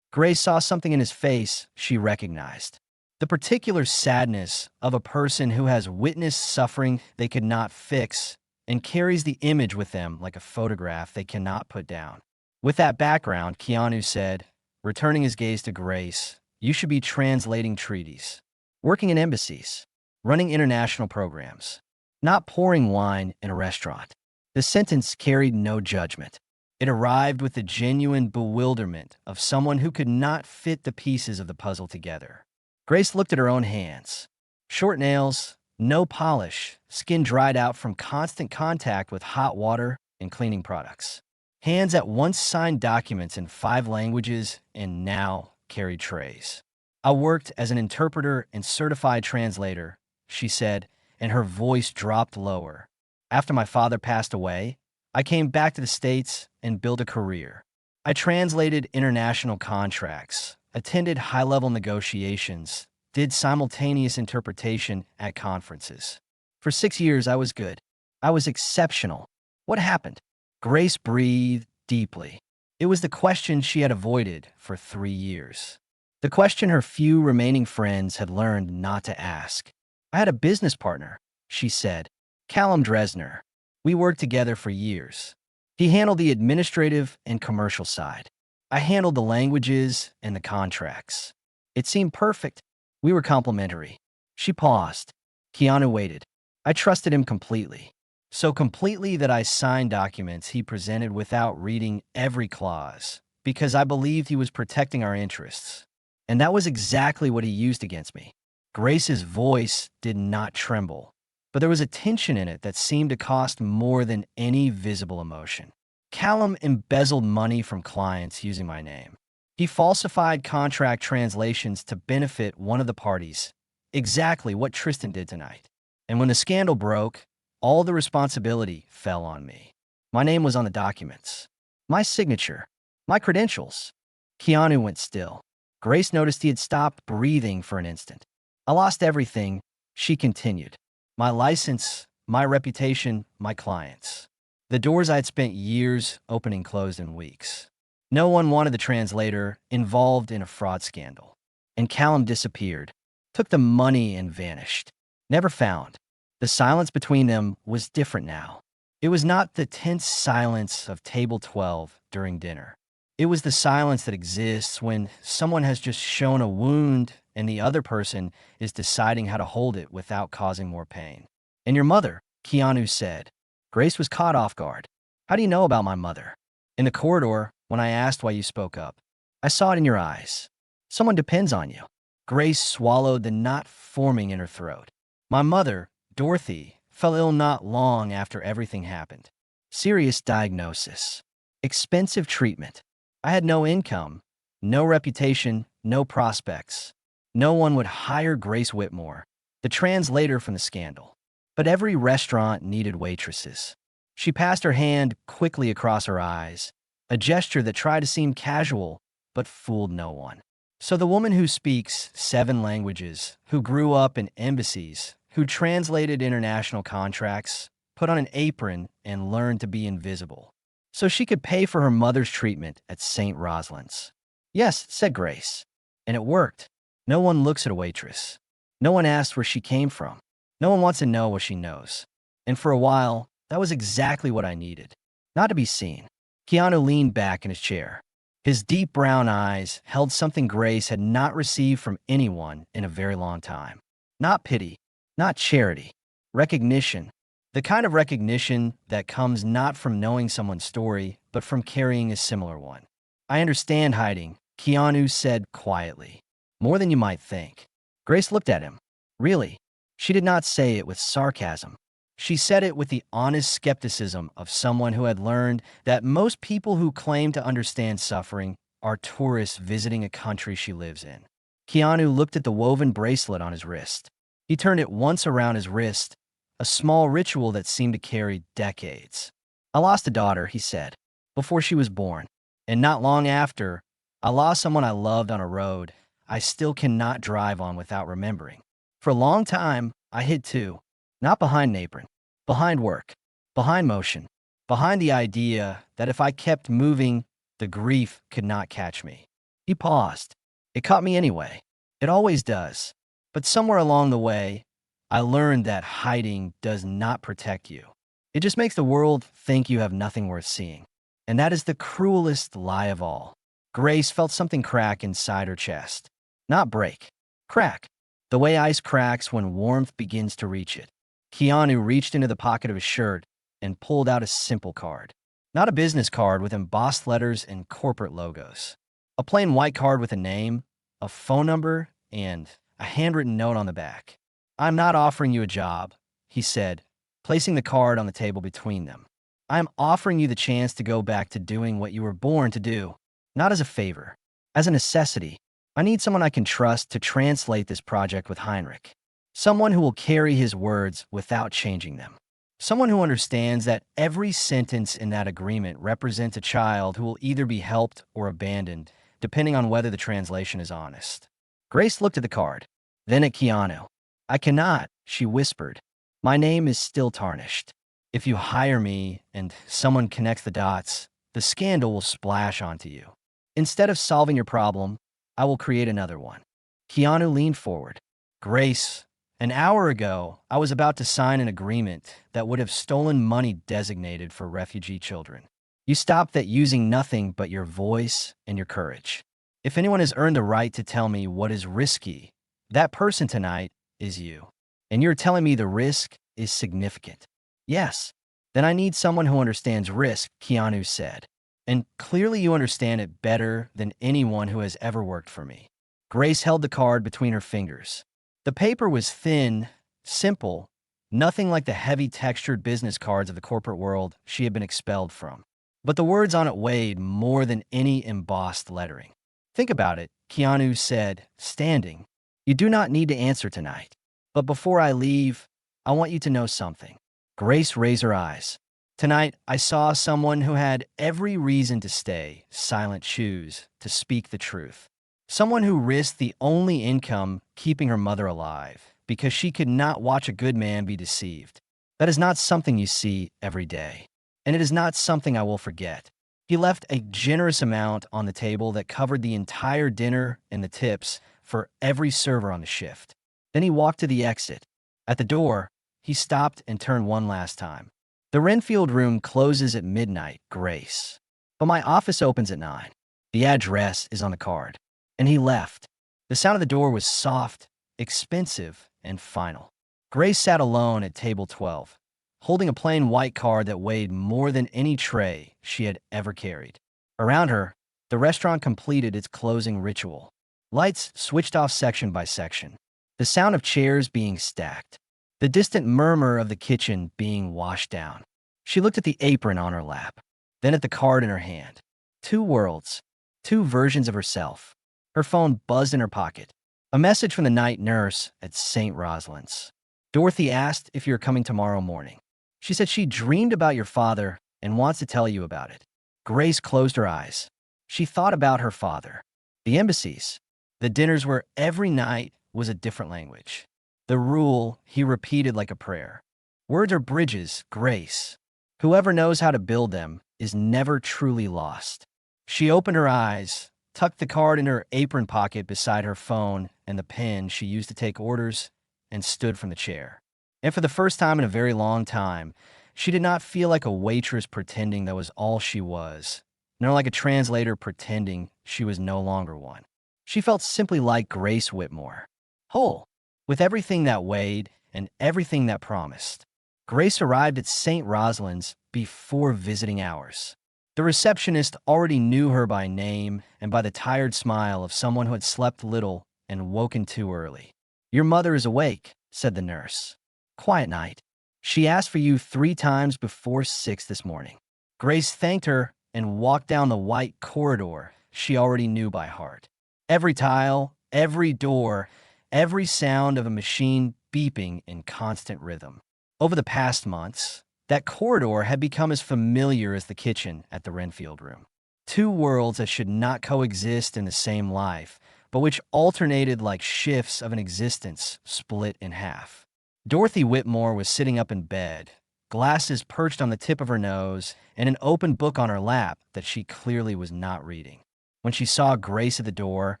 Grace saw something in his face she recognized. The particular sadness of a person who has witnessed suffering they could not fix and carries the image with them like a photograph they cannot put down. With that background, Keanu said, returning his gaze to Grace, you should be translating treaties, working in embassies, running international programs, not pouring wine in a restaurant. The sentence carried no judgment. It arrived with the genuine bewilderment of someone who could not fit the pieces of the puzzle together. Grace looked at her own hands. Short nails, no polish, skin dried out from constant contact with hot water and cleaning products. Hands that once signed documents in 5 languages and now carried trays. I worked as an interpreter and certified translator, she said, and her voice dropped lower. After my father passed away, I came back to the States and built a career. I translated international contracts, attended high-level negotiations, did simultaneous interpretation at conferences. For 6 years, I was good. I was exceptional. What happened? Grace breathed deeply. It was the question she had avoided for 3 years. The question her few remaining friends had learned not to ask. I had a business partner, she said, Callum Dresner. We worked together for years. He handled the administrative and commercial side. I handled the languages and the contracts. It seemed perfect. We were complementary. She paused. Keanu waited. I trusted him completely. So completely that I signed documents he presented without reading every clause, because I believed he was protecting our interests. And that was exactly what he used against me. Grace's voice did not tremble, but there was a tension in it that seemed to cost more than any visible emotion. Callum embezzled money from clients using my name. He falsified contract translations to benefit one of the parties, exactly what Tristan did tonight. And when the scandal broke, all the responsibility fell on me. My name was on the documents. My signature. My credentials. Keanu went still. Grace noticed he had stopped breathing for an instant. I lost everything, she continued. My license, my reputation, my clients. The doors I'd spent years opening closed in weeks. No one wanted the translator involved in a fraud scandal. And Callum disappeared, took the money and vanished. Never found. The silence between them was different now. It was not the tense silence of table 12 during dinner. It was the silence that exists when someone has just shown a wound and the other person is deciding how to hold it without causing more pain. And your mother, Keanu said. Grace was caught off guard. How do you know about my mother? In the corridor, when I asked why you spoke up, I saw it in your eyes. Someone depends on you. Grace swallowed the knot forming in her throat. My mother, Dorothy, fell ill not long after everything happened. Serious diagnosis. Expensive treatment. I had no income, no reputation, no prospects. No one would hire Grace Whitmore, the translator from the scandal. But every restaurant needed waitresses. She passed her hand quickly across her eyes, a gesture that tried to seem casual but fooled no one. So the woman who speaks 7 languages, who grew up in embassies, who translated international contracts, put on an apron and learned to be invisible, so she could pay for her mother's treatment at St. Rosalind's. Yes, said Grace. And it worked. No one looks at a waitress. No one asks where she came from. No one wants to know what she knows. And for a while, that was exactly what I needed. Not to be seen. Keanu leaned back in his chair. His deep brown eyes held something Grace had not received from anyone in a very long time. Not pity, not charity. Recognition. The kind of recognition that comes not from knowing someone's story, but from carrying a similar one. I understand hiding, Keanu said quietly. More than you might think. Grace looked at him. Really? She did not say it with sarcasm. She said it with the honest skepticism of someone who had learned that most people who claim to understand suffering are tourists visiting a country she lives in. Keanu looked at the woven bracelet on his wrist. He turned it once around his wrist, a small ritual that seemed to carry decades. I lost a daughter, he said, before she was born. And not long after, I lost someone I loved on a road I still cannot drive on without remembering. For a long time, I hid too. Not behind an apron. Behind work. Behind motion. Behind the idea that if I kept moving, the grief could not catch me. He paused. It caught me anyway. It always does. But somewhere along the way, I learned that hiding does not protect you. It just makes the world think you have nothing worth seeing. And that is the cruelest lie of all. Grace felt something crack inside her chest. Not break. Crack. The way ice cracks when warmth begins to reach it. Keanu reached into the pocket of his shirt and pulled out a simple card. Not a business card with embossed letters and corporate logos. A plain white card with a name, a phone number, and a handwritten note on the back. I'm not offering you a job, he said, placing the card on the table between them. I'm offering you the chance to go back to doing what you were born to do. Not as a favor, as a necessity. I need someone I can trust to translate this project with Heinrich. Someone who will carry his words without changing them. Someone who understands that every sentence in that agreement represents a child who will either be helped or abandoned, depending on whether the translation is honest. Grace looked at the card, then at Keanu. I cannot, she whispered. My name is still tarnished. If you hire me and someone connects the dots, the scandal will splash onto you. Instead of solving your problem, I will create another one. Keanu leaned forward. Grace, an hour ago, I was about to sign an agreement that would have stolen money designated for refugee children. You stopped that using nothing but your voice and your courage. If anyone has earned the right to tell me what is risky, that person tonight is you. And you're telling me the risk is significant. Yes. Then I need someone who understands risk, Keanu said. And clearly you understand it better than anyone who has ever worked for me. Grace held the card between her fingers. The paper was thin, simple, nothing like the heavy textured business cards of the corporate world she had been expelled from. But the words on it weighed more than any embossed lettering. Think about it, Keanu said, standing. You do not need to answer tonight. But before I leave, I want you to know something. Grace raised her eyes. Tonight, I saw someone who had every reason to stay, silent choose, to speak the truth. Someone who risked the only income keeping her mother alive because she could not watch a good man be deceived. That is not something you see every day. And it is not something I will forget. He left a generous amount on the table that covered the entire dinner and the tips for every server on the shift. Then he walked to the exit. At the door, he stopped and turned one last time. The Wrenfield Room closes at midnight, Grace. But my office opens at 9. The address is on the card. And he left. The sound of the door was soft, expensive, and final. Grace sat alone at table 12, holding a plain white card that weighed more than any tray she had ever carried. Around her, the restaurant completed its closing ritual. Lights switched off section by section, the sound of chairs being stacked, the distant murmur of the kitchen being washed down. She looked at the apron on her lap, then at the card in her hand. Two worlds, two versions of herself. Her phone buzzed in her pocket. A message from the night nurse at St. Rosalind's. Dorothy asked if you're coming tomorrow morning. She said she dreamed about your father and wants to tell you about it. Grace closed her eyes. She thought about her father, the embassies, the dinners where every night was a different language. The rule he repeated like a prayer. Words are bridges, Grace. Whoever knows how to build them is never truly lost. She opened her eyes, tucked the card in her apron pocket beside her phone and the pen she used to take orders, and stood from the chair. And for the first time in a very long time, she did not feel like a waitress pretending that was all she was, nor like a translator pretending she was no longer one. She felt simply like Grace Whitmore, whole, with everything that weighed and everything that promised. Grace arrived at St. Rosalind's before visiting hours. The receptionist already knew her by name and by the tired smile of someone who had slept little and woken too early. "Your mother is awake," said the nurse. "Quiet night. She asked for you 3 times before 6 this morning." Grace thanked her and walked down the white corridor she already knew by heart. Every tile, every door, every sound of a machine beeping in constant rhythm. Over the past months, that corridor had become as familiar as the kitchen at the Wrenfield Room. Two worlds that should not coexist in the same life, but which alternated like shifts of an existence split in half. Dorothy Whitmore was sitting up in bed, glasses perched on the tip of her nose, and an open book on her lap that she clearly was not reading. When she saw Grace at the door,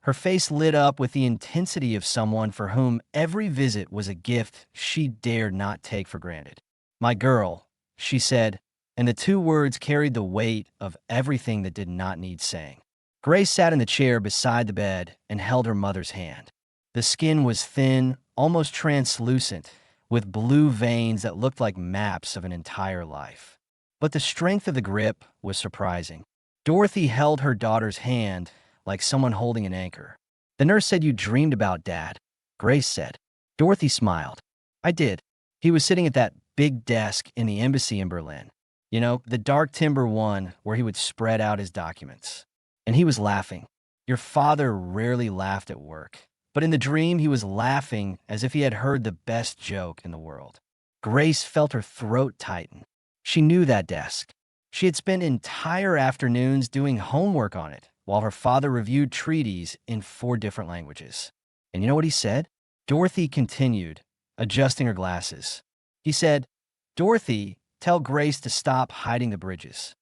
her face lit up with the intensity of someone for whom every visit was a gift she dared not take for granted. "My girl," she said, and the 2 words carried the weight of everything that did not need saying. Grace sat in the chair beside the bed and held her mother's hand. The skin was thin, almost translucent, with blue veins that looked like maps of an entire life. But the strength of the grip was surprising. Dorothy held her daughter's hand like someone holding an anchor. "The nurse said you dreamed about Dad," Grace said. Dorothy smiled. "I did. He was sitting at that big desk in the embassy in Berlin. You know, the dark timber one where he would spread out his documents. And he was laughing. Your father rarely laughed at work. But in the dream, he was laughing as if he had heard the best joke in the world." Grace felt her throat tighten. She knew that desk. She had spent entire afternoons doing homework on it, while her father reviewed treaties in 4 different languages. "And you know what he said?" Dorothy continued, adjusting her glasses. "He said, 'Dorothy, tell Grace to stop hiding the bridges.'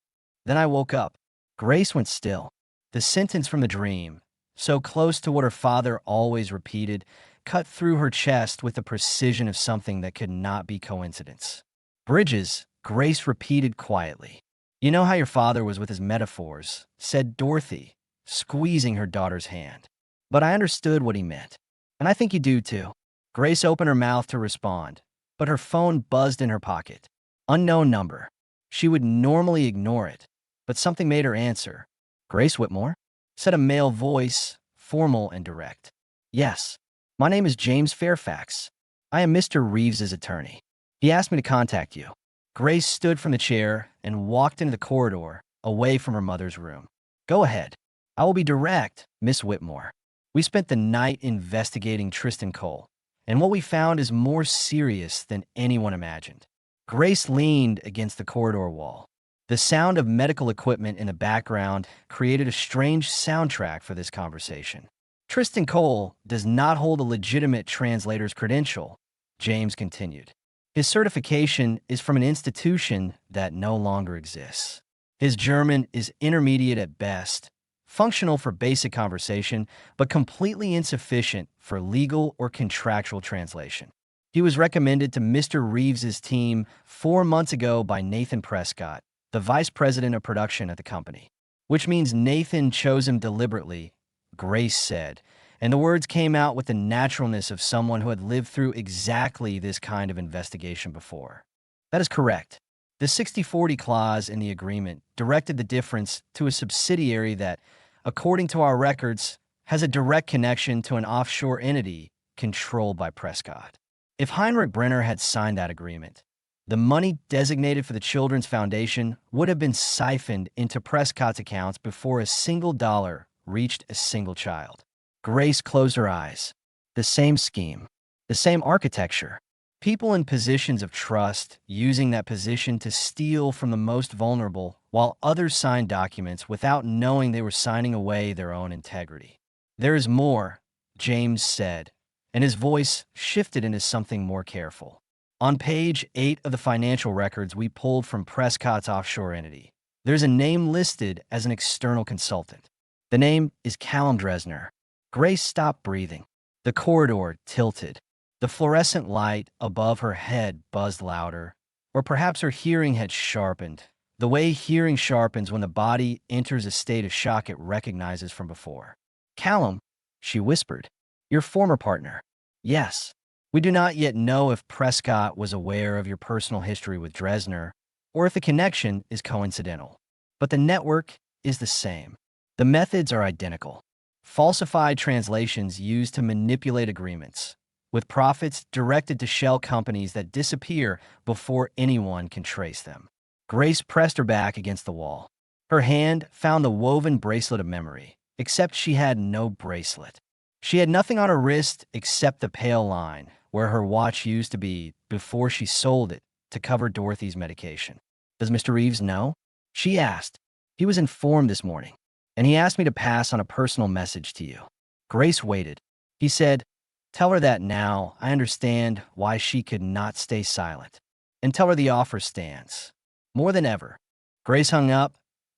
Then I woke up." Grace went still. The sentence from the dream, so close to what her father always repeated, cut through her chest with the precision of something that could not be coincidence. "Bridges," Grace repeated quietly. "You know how your father was with his metaphors," said Dorothy, squeezing her daughter's hand. "But I understood what he meant. And I think you do too." Grace opened her mouth to respond, but her phone buzzed in her pocket. Unknown number. She would normally ignore it, but something made her answer. "Grace Whitmore?" said a male voice, formal and direct. "Yes. My name is James Fairfax. I am Mr. Reeves's attorney. He asked me to contact you." Grace stood from the chair and walked into the corridor, away from her mother's room. "Go ahead. I will be direct, Miss Whitmore. We spent the night investigating Tristan Cole, and what we found is more serious than anyone imagined." Grace leaned against the corridor wall. The sound of medical equipment in the background created a strange soundtrack for this conversation. "Tristan Cole does not hold a legitimate translator's credential," James continued. "His certification is from an institution that no longer exists. His German is intermediate at best, functional for basic conversation, but completely insufficient for legal or contractual translation. He was recommended to Mr. Reeves's team 4 months ago by Nathan Prescott, the vice president of production at the company. Which means Nathan chose him deliberately," Grace said, and the words came out with the naturalness of someone who had lived through exactly this kind of investigation before. That is correct. The 60/40 clause in the agreement directed the difference to a subsidiary that, according to our records, has a direct connection to an offshore entity controlled by Prescott. If Heinrich Brenner had signed that agreement, the money designated for the Children's Foundation would have been siphoned into Prescott's accounts before a single dollar reached a single child. Grace closed her eyes. The same scheme, the same architecture. People in positions of trust using that position to steal from the most vulnerable, while others signed documents without knowing they were signing away their own integrity. There is more, James said, and his voice shifted into something more careful. On page 8 of the financial records we pulled from Prescott's offshore entity, there's a name listed as an external consultant. The name is Callum Dresner. Grace stopped breathing. The corridor tilted. The fluorescent light above her head buzzed louder, or perhaps her hearing had sharpened, the way hearing sharpens when the body enters a state of shock it recognizes from before. Callum, she whispered, your former partner. Yes. We do not yet know if Prescott was aware of your personal history with Dresner, or if the connection is coincidental. But the network is the same. The methods are identical. Falsified translations used to manipulate agreements, with profits directed to shell companies that disappear before anyone can trace them. Grace pressed her back against the wall. Her hand found the woven bracelet of memory, except she had no bracelet. She had nothing on her wrist except the pale line where her watch used to be before she sold it to cover Dorothy's medication. Does Mr. Reeves know? She asked. He was informed this morning, and he asked me to pass on a personal message to you. Grace waited. He said, tell her that now I understand why she could not stay silent, and tell her the offer stands. More than ever. Grace hung up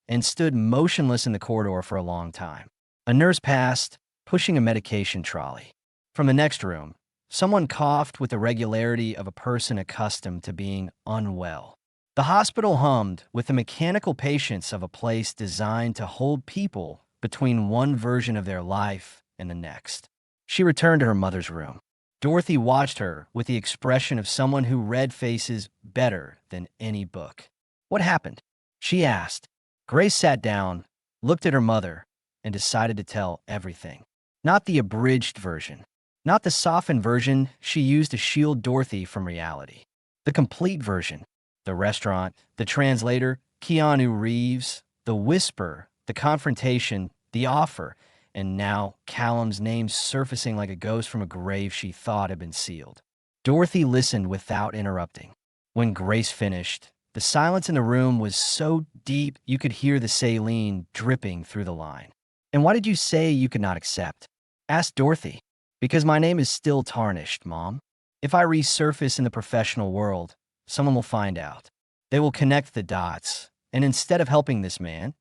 and stood motionless in the corridor for a long time. A nurse passed, pushing a medication trolley. From the next room, someone coughed with the regularity of a person accustomed to being unwell. The hospital hummed with the mechanical patience of a place designed to hold people between one version of their life and the next. She returned to her mother's room. Dorothy watched her with the expression of someone who read faces better than any book. What happened? She asked. Grace sat down, looked at her mother, and decided to tell everything. Not the abridged version. Not the softened version she used to shield Dorothy from reality. The complete version. The restaurant, the translator, Keanu Reeves, the whisper, the confrontation, the offer, and now Callum's name surfacing like a ghost from a grave she thought had been sealed. Dorothy listened without interrupting. When Grace finished, the silence in the room was so deep you could hear the saline dripping through the line. And why did you say you could not accept? Asked Dorothy. Because my name is still tarnished, Mom. If I resurface in the professional world, someone will find out. They will connect the dots, and instead of helping this man,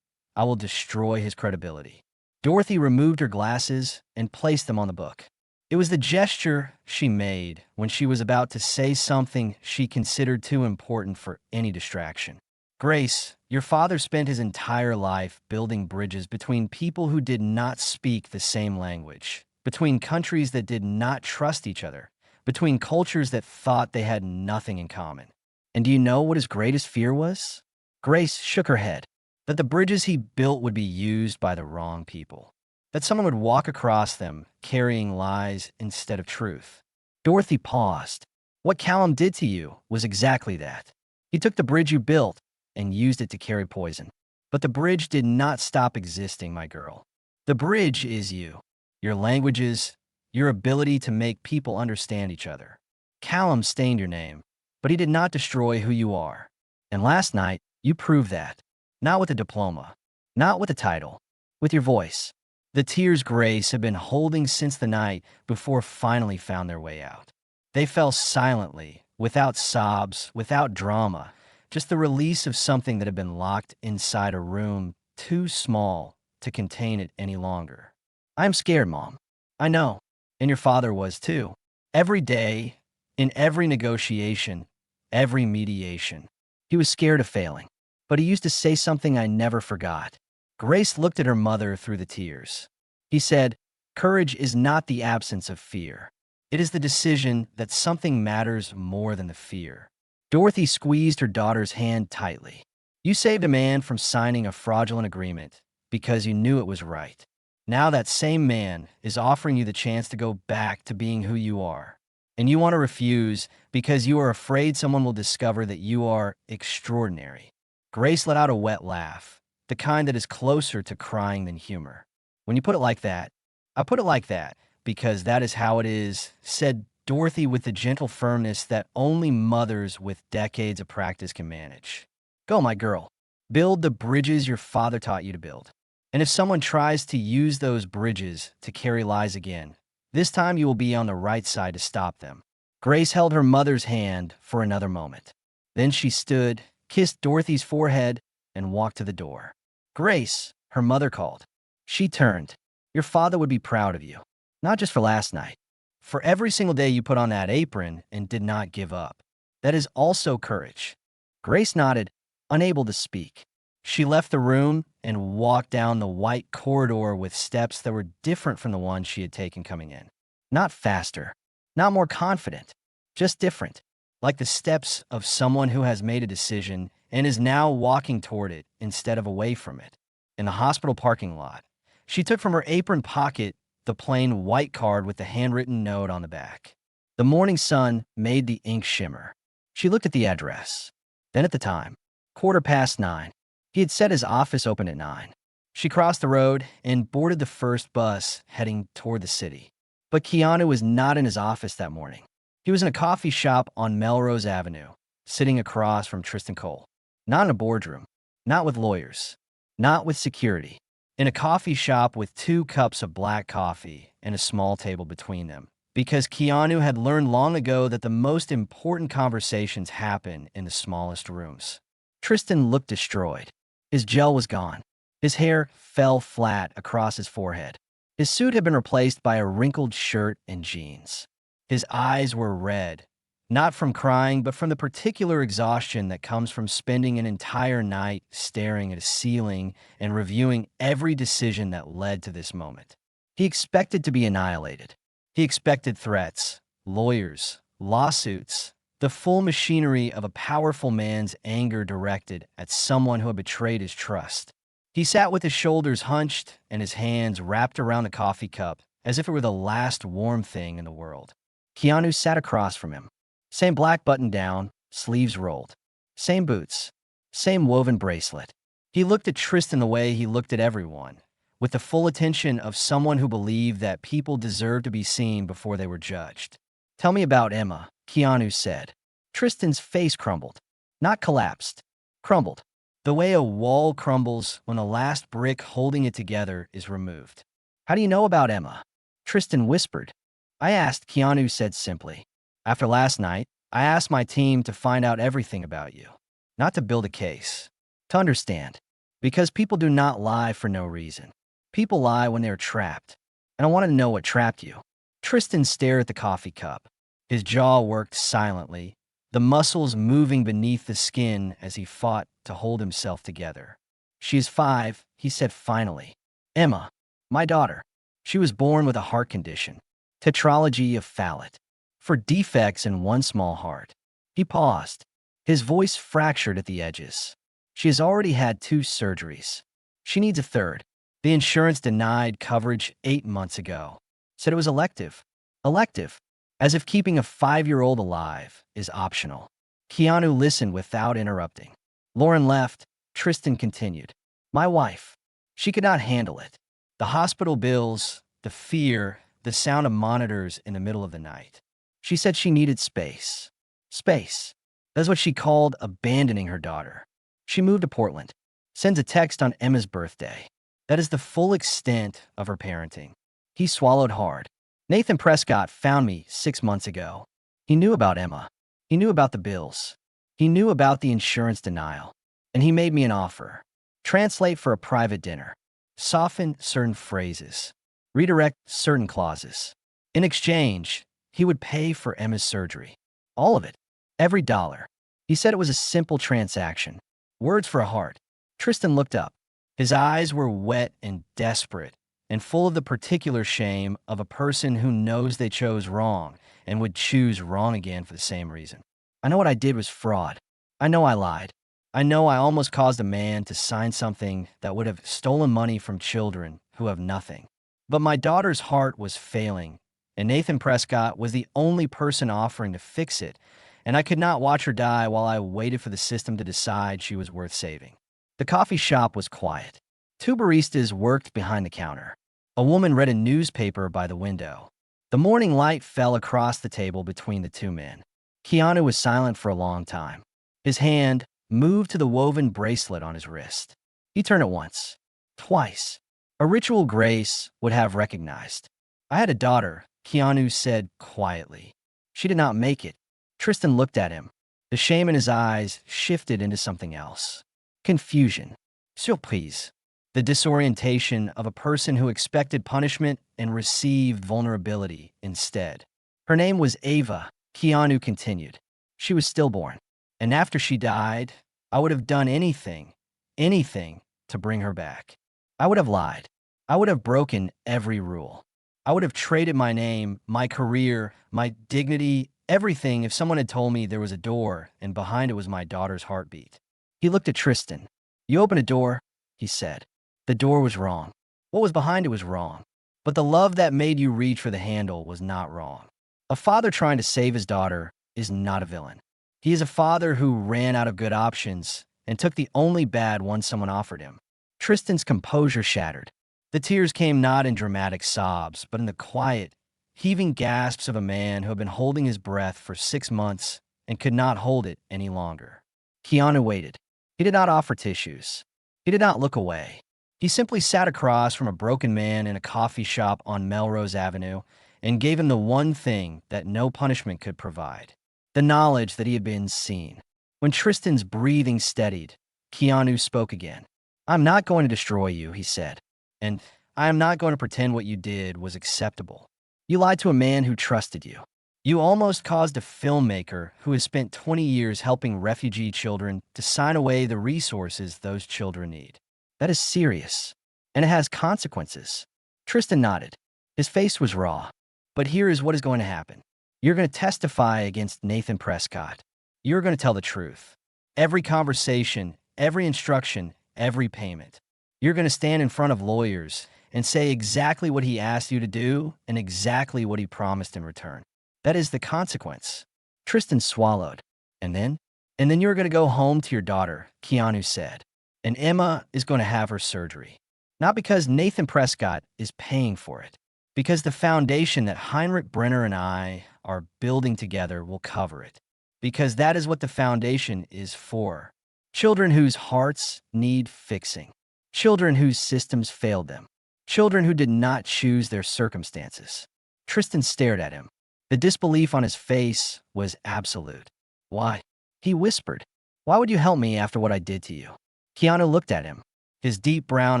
I will destroy his credibility. Dorothy removed her glasses and placed them on the book. It was the gesture she made when she was about to say something she considered too important for any distraction. Grace, your father spent his entire life building bridges between people who did not speak the same language, between countries that did not trust each other, between cultures that thought they had nothing in common. And do you know what his greatest fear was? Grace shook her head. That the bridges he built would be used by the wrong people. That someone would walk across them carrying lies instead of truth. Dorothy paused. What Callum did to you was exactly that. He took the bridge you built and used it to carry poison. But the bridge did not stop existing, my girl. The bridge is you. Your languages, your ability to make people understand each other. Callum stained your name, but he did not destroy who you are. And last night, you proved that. Not with a diploma, not with a title, with your voice. The tears Grace had been holding since the night before finally found their way out. They fell silently, without sobs, without drama, just the release of something that had been locked inside a room too small to contain it any longer. I'm scared, Mom. I know. And your father was too. Every day, in every negotiation, every mediation, he was scared of failing. But he used to say something I never forgot. Grace looked at her mother through the tears. He said, courage is not the absence of fear. It is the decision that something matters more than the fear. Dorothy squeezed her daughter's hand tightly. You saved a man from signing a fraudulent agreement because you knew it was right. Now that same man is offering you the chance to go back to being who you are. And you want to refuse because you are afraid someone will discover that you are extraordinary. Grace let out a wet laugh, the kind that is closer to crying than humor. When you put it like that, I put it like that because that is how it is, said Dorothy with the gentle firmness that only mothers with decades of practice can manage. Go, my girl. Build the bridges your father taught you to build. And if someone tries to use those bridges to carry lies again, this time you will be on the right side to stop them. Grace held her mother's hand for another moment. Then she stood, kissed Dorothy's forehead, and walked to the door. Grace, her mother called. She turned. Your father would be proud of you. Not just for last night. For every single day you put on that apron and did not give up. That is also courage. Grace nodded, unable to speak. She left the room and walked down the white corridor with steps that were different from the ones she had taken coming in. Not faster, not more confident, just different, like the steps of someone who has made a decision and is now walking toward it instead of away from it. In the hospital parking lot, she took from her apron pocket the plain white card with the handwritten note on the back. The morning sun made the ink shimmer. She looked at the address, then at the time, 9:15. He had said his office opened at 9. She crossed the road and boarded the first bus heading toward the city. But Keanu was not in his office that morning. He was in a coffee shop on Melrose Avenue, sitting across from Tristan Cole. Not in a boardroom, not with lawyers, not with security. In a coffee shop with 2 cups of black coffee and a small table between them. Because Keanu had learned long ago that the most important conversations happen in the smallest rooms. Tristan looked destroyed. His gel was gone. His hair fell flat across his forehead. His suit had been replaced by a wrinkled shirt and jeans. His eyes were red, not from crying, but from the particular exhaustion that comes from spending an entire night staring at a ceiling and reviewing every decision that led to this moment. He expected to be annihilated. He expected threats, lawyers, lawsuits, the full machinery of a powerful man's anger directed at someone who had betrayed his trust. He sat with his shoulders hunched and his hands wrapped around the coffee cup as if it were the last warm thing in the world. Keanu sat across from him. Same black button-down, sleeves rolled. Same boots. Same woven bracelet. He looked at Tristan the way he looked at everyone, with the full attention of someone who believed that people deserved to be seen before they were judged. Tell me about Emma, Keanu said. Tristan's face crumbled. Not collapsed. Crumbled. The way a wall crumbles when the last brick holding it together is removed. How do you know about Emma? Tristan whispered. I asked, Keanu said simply. After last night, I asked my team to find out everything about you. Not to build a case. To understand. Because people do not lie for no reason. People lie when they are trapped. And I want to know what trapped you. Tristan stared at the coffee cup. His jaw worked silently, the muscles moving beneath the skin as he fought to hold himself together. She is 5, he said finally. Emma, my daughter. She was born with a heart condition. Tetralogy of Fallot. For defects in one small heart. He paused. His voice fractured at the edges. She has already had 2 surgeries. She needs a third. The insurance denied coverage 8 months ago. Said it was elective. Elective. As if keeping a 5-year-old alive is optional. Keanu listened without interrupting. Lauren left. Tristan continued. My wife. She could not handle it. The hospital bills, the fear, the sound of monitors in the middle of the night. She said she needed space. Space. That's what she called abandoning her daughter. She moved to Portland. Sends a text on Emma's birthday. That is the full extent of her parenting. He swallowed hard. Nathan Prescott found me 6 months ago. He knew about Emma. He knew about the bills. He knew about the insurance denial. And he made me an offer. Translate for a private dinner. Soften certain phrases. Redirect certain clauses. In exchange, he would pay for Emma's surgery. All of it. Every dollar. He said it was a simple transaction. Words for a heart. Tristan looked up. His eyes were wet and desperate, and full of the particular shame of a person who knows they chose wrong and would choose wrong again for the same reason. I know what I did was fraud. I know I lied. I know I almost caused a man to sign something that would have stolen money from children who have nothing. But my daughter's heart was failing, and Nathan Prescott was the only person offering to fix it, and I could not watch her die while I waited for the system to decide she was worth saving. The coffee shop was quiet. Two baristas worked behind the counter. A woman read a newspaper by the window. The morning light fell across the table between the two men. Keanu was silent for a long time. His hand moved to the woven bracelet on his wrist. He turned it once, twice. A ritual Grace would have recognized. I had a daughter, Keanu said quietly. She did not make it. Tristan looked at him. The shame in his eyes shifted into something else. Confusion. Surprise. The disorientation of a person who expected punishment and received vulnerability instead. Her name was Ava, Keanu continued. She was stillborn. And after she died, I would have done anything to bring her back. I would have lied. I would have broken every rule. I would have traded my name, my career, my dignity, everything if someone had told me there was a door and behind it was my daughter's heartbeat. He looked at Tristan. You open a door, he said. The door was wrong. What was behind it was wrong. But the love that made you reach for the handle was not wrong. A father trying to save his daughter is not a villain. He is a father who ran out of good options and took the only bad one someone offered him. Tristan's composure shattered. The tears came not in dramatic sobs, but in the quiet, heaving gasps of a man who had been holding his breath for 6 months and could not hold it any longer. Keanu waited. He did not offer tissues. He did not look away. He simply sat across from a broken man in a coffee shop on Melrose Avenue and gave him the one thing that no punishment could provide, the knowledge that he had been seen. When Tristan's breathing steadied, Keanu spoke again. I'm not going to destroy you, he said, and I am not going to pretend what you did was acceptable. You lied to a man who trusted you. You almost caused a filmmaker who has spent 20 years helping refugee children to sign away the resources those children need. That is serious, and it has consequences. Tristan nodded. His face was raw. But here is what is going to happen. You're going to testify against Nathan Prescott. You're going to tell the truth. Every conversation, every instruction, every payment. You're going to stand in front of lawyers and say exactly what he asked you to do and exactly what he promised in return. That is the consequence. Tristan swallowed. And then you're going to go home to your daughter, Keanu said. And Emma is going to have her surgery. Not because Nathan Prescott is paying for it, because the foundation that Heinrich Brenner and I are building together will cover it. Because that is what the foundation is for. Children whose hearts need fixing. Children whose systems failed them. Children who did not choose their circumstances. Tristan stared at him. The disbelief on his face was absolute. Why? He whispered. Why would you help me after what I did to you? Keanu looked at him. His deep brown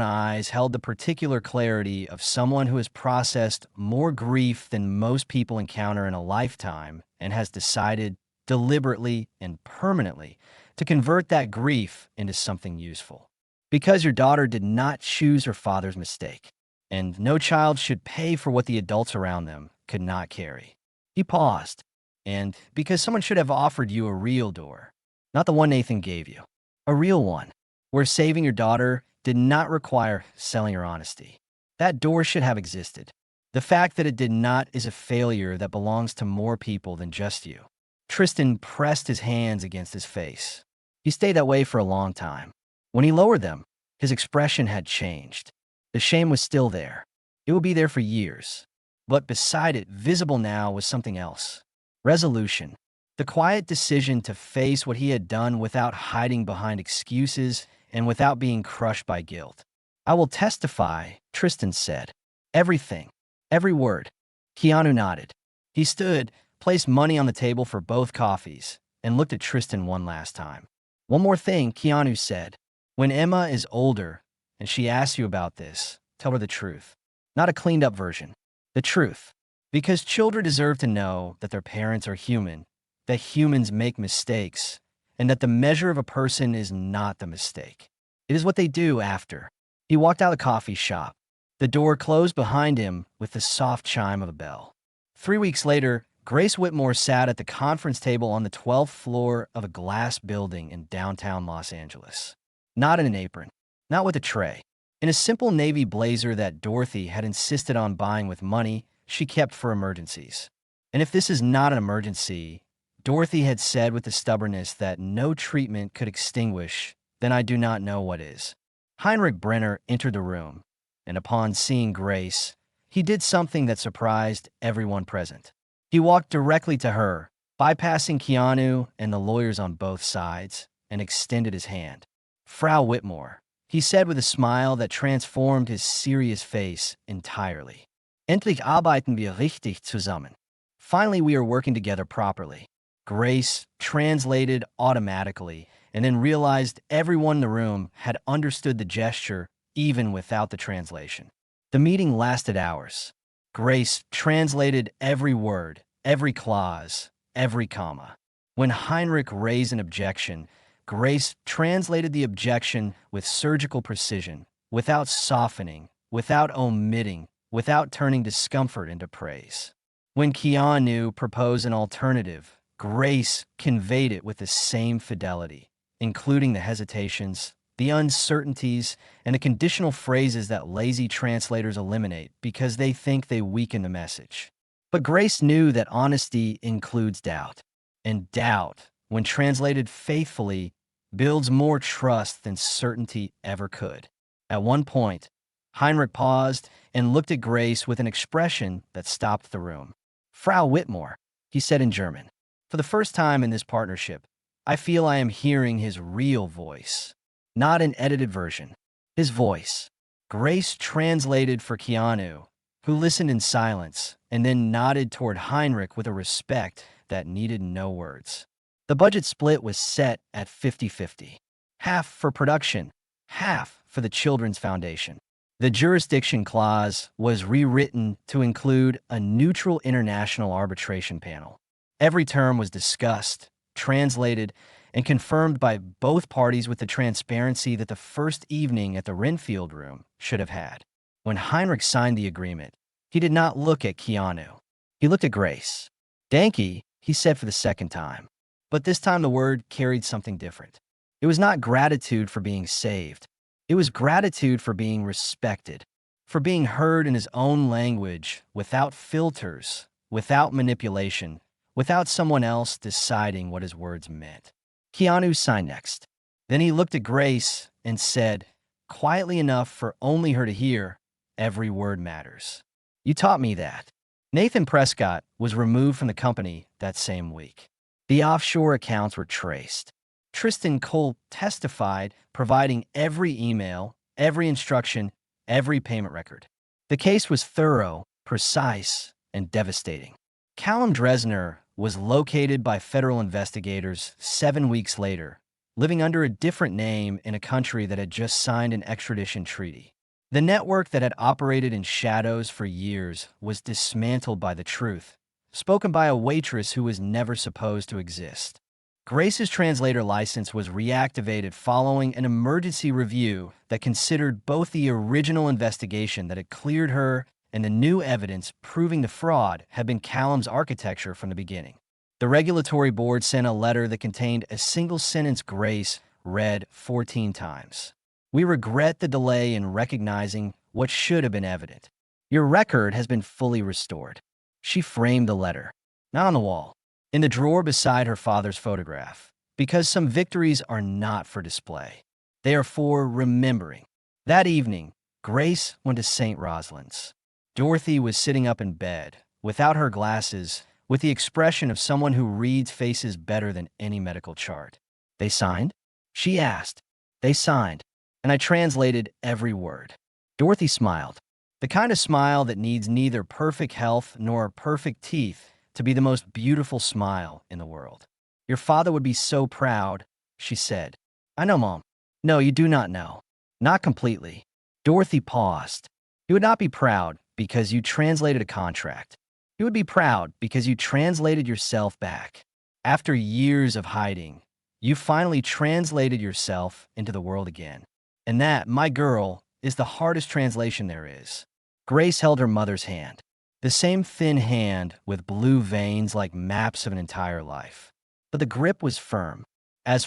eyes held the particular clarity of someone who has processed more grief than most people encounter in a lifetime and has decided, deliberately and permanently, to convert that grief into something useful. Because your daughter did not choose her father's mistake, and no child should pay for what the adults around them could not carry. He paused, and because someone should have offered you a real door, not the one Nathan gave you, a real one, where saving your daughter did not require selling your honesty. That door should have existed. The fact that it did not is a failure that belongs to more people than just you. Tristan pressed his hands against his face. He stayed that way for a long time. When he lowered them, his expression had changed. The shame was still there. It would be there for years. But beside it, visible now, was something else. Resolution. The quiet decision to face what he had done without hiding behind excuses and without being crushed by guilt. I will testify, Tristan said. Everything. Every word. Keanu nodded. He stood, placed money on the table for both coffees, and looked at Tristan one last time. One more thing, Keanu said. When Emma is older and she asks you about this, tell her the truth. Not a cleaned-up version. The truth. Because children deserve to know that their parents are human, that humans make mistakes, and that the measure of a person is not the mistake. It is what they do after. He walked out of the coffee shop. The door closed behind him with the soft chime of a bell. 3 weeks later, Grace Whitmore sat at the conference table on the 12th floor of a glass building in downtown Los Angeles. Not in an apron, not with a tray. In a simple navy blazer that Dorothy had insisted on buying with money she kept for emergencies. And if this is not an emergency, Dorothy had said with the stubbornness that no treatment could extinguish, then I do not know what is. Heinrich Brenner entered the room, and upon seeing Grace, he did something that surprised everyone present. He walked directly to her, bypassing Keanu and the lawyers on both sides, and extended his hand. Frau Whitmore, he said with a smile that transformed his serious face entirely. Endlich arbeiten wir richtig zusammen. Finally, we are working together properly. Grace translated automatically and then realized everyone in the room had understood the gesture even without the translation. The meeting lasted hours. Grace translated every word, every clause, every comma. When Heinrich raised an objection, Grace translated the objection with surgical precision, without softening, without omitting, without turning discomfort into praise. When Keanu proposed an alternative, Grace conveyed it with the same fidelity, including the hesitations, the uncertainties, and the conditional phrases that lazy translators eliminate because they think they weaken the message. But Grace knew that honesty includes doubt, and doubt, when translated faithfully, builds more trust than certainty ever could. At one point, Heinrich paused and looked at Grace with an expression that stopped the room. Frau Whitmore, he said in German. For the first time in this partnership, I feel I am hearing his real voice, not an edited version. His voice. Grace translated for Keanu, who listened in silence and then nodded toward Heinrich with a respect that needed no words. The budget split was set at 50-50. Half for production, half for the Children's Foundation. The jurisdiction clause was rewritten to include a neutral international arbitration panel. Every term was discussed, translated, and confirmed by both parties with the transparency that the first evening at the Wrenfield Room should have had. When Heinrich signed the agreement, he did not look at Keanu. He looked at Grace. Danke, he said for the second time. But this time the word carried something different. It was not gratitude for being saved. It was gratitude for being respected, for being heard in his own language, without filters, without manipulation, without someone else deciding what his words meant. Keanu signed next. Then he looked at Grace and said, quietly enough for only her to hear, every word matters. You taught me that. Nathan Prescott was removed from the company that same week. The offshore accounts were traced. Tristan Cole testified, providing every email, every instruction, every payment record. The case was thorough, precise, and devastating. Callum Dresner was located by federal investigators 7 weeks later, living under a different name in a country that had just signed an extradition treaty. The network that had operated in shadows for years was dismantled by the truth, spoken by a waitress who was never supposed to exist. Grace's translator license was reactivated following an emergency review that considered both the original investigation that had cleared her and the new evidence proving the fraud had been Callum's architecture from the beginning. The regulatory board sent a letter that contained a single sentence Grace read 14 times. We regret the delay in recognizing what should have been evident. Your record has been fully restored. She framed the letter, not on the wall, in the drawer beside her father's photograph, because some victories are not for display. They are for remembering. That evening, Grace went to St. Rosalind's. Dorothy was sitting up in bed, without her glasses, with the expression of someone who reads faces better than any medical chart. They signed? She asked. They signed, and I translated every word. Dorothy smiled, the kind of smile that needs neither perfect health nor perfect teeth to be the most beautiful smile in the world. Your father would be so proud, she said. I know, Mom. No, you do not know. Not completely. Dorothy paused. He would not be proud because you translated a contract. He would be proud because you translated yourself back. After years of hiding, you finally translated yourself into the world again. And that, my girl, is the hardest translation there is. Grace held her mother's hand. The same thin hand with blue veins like maps of an entire life. But the grip was firm as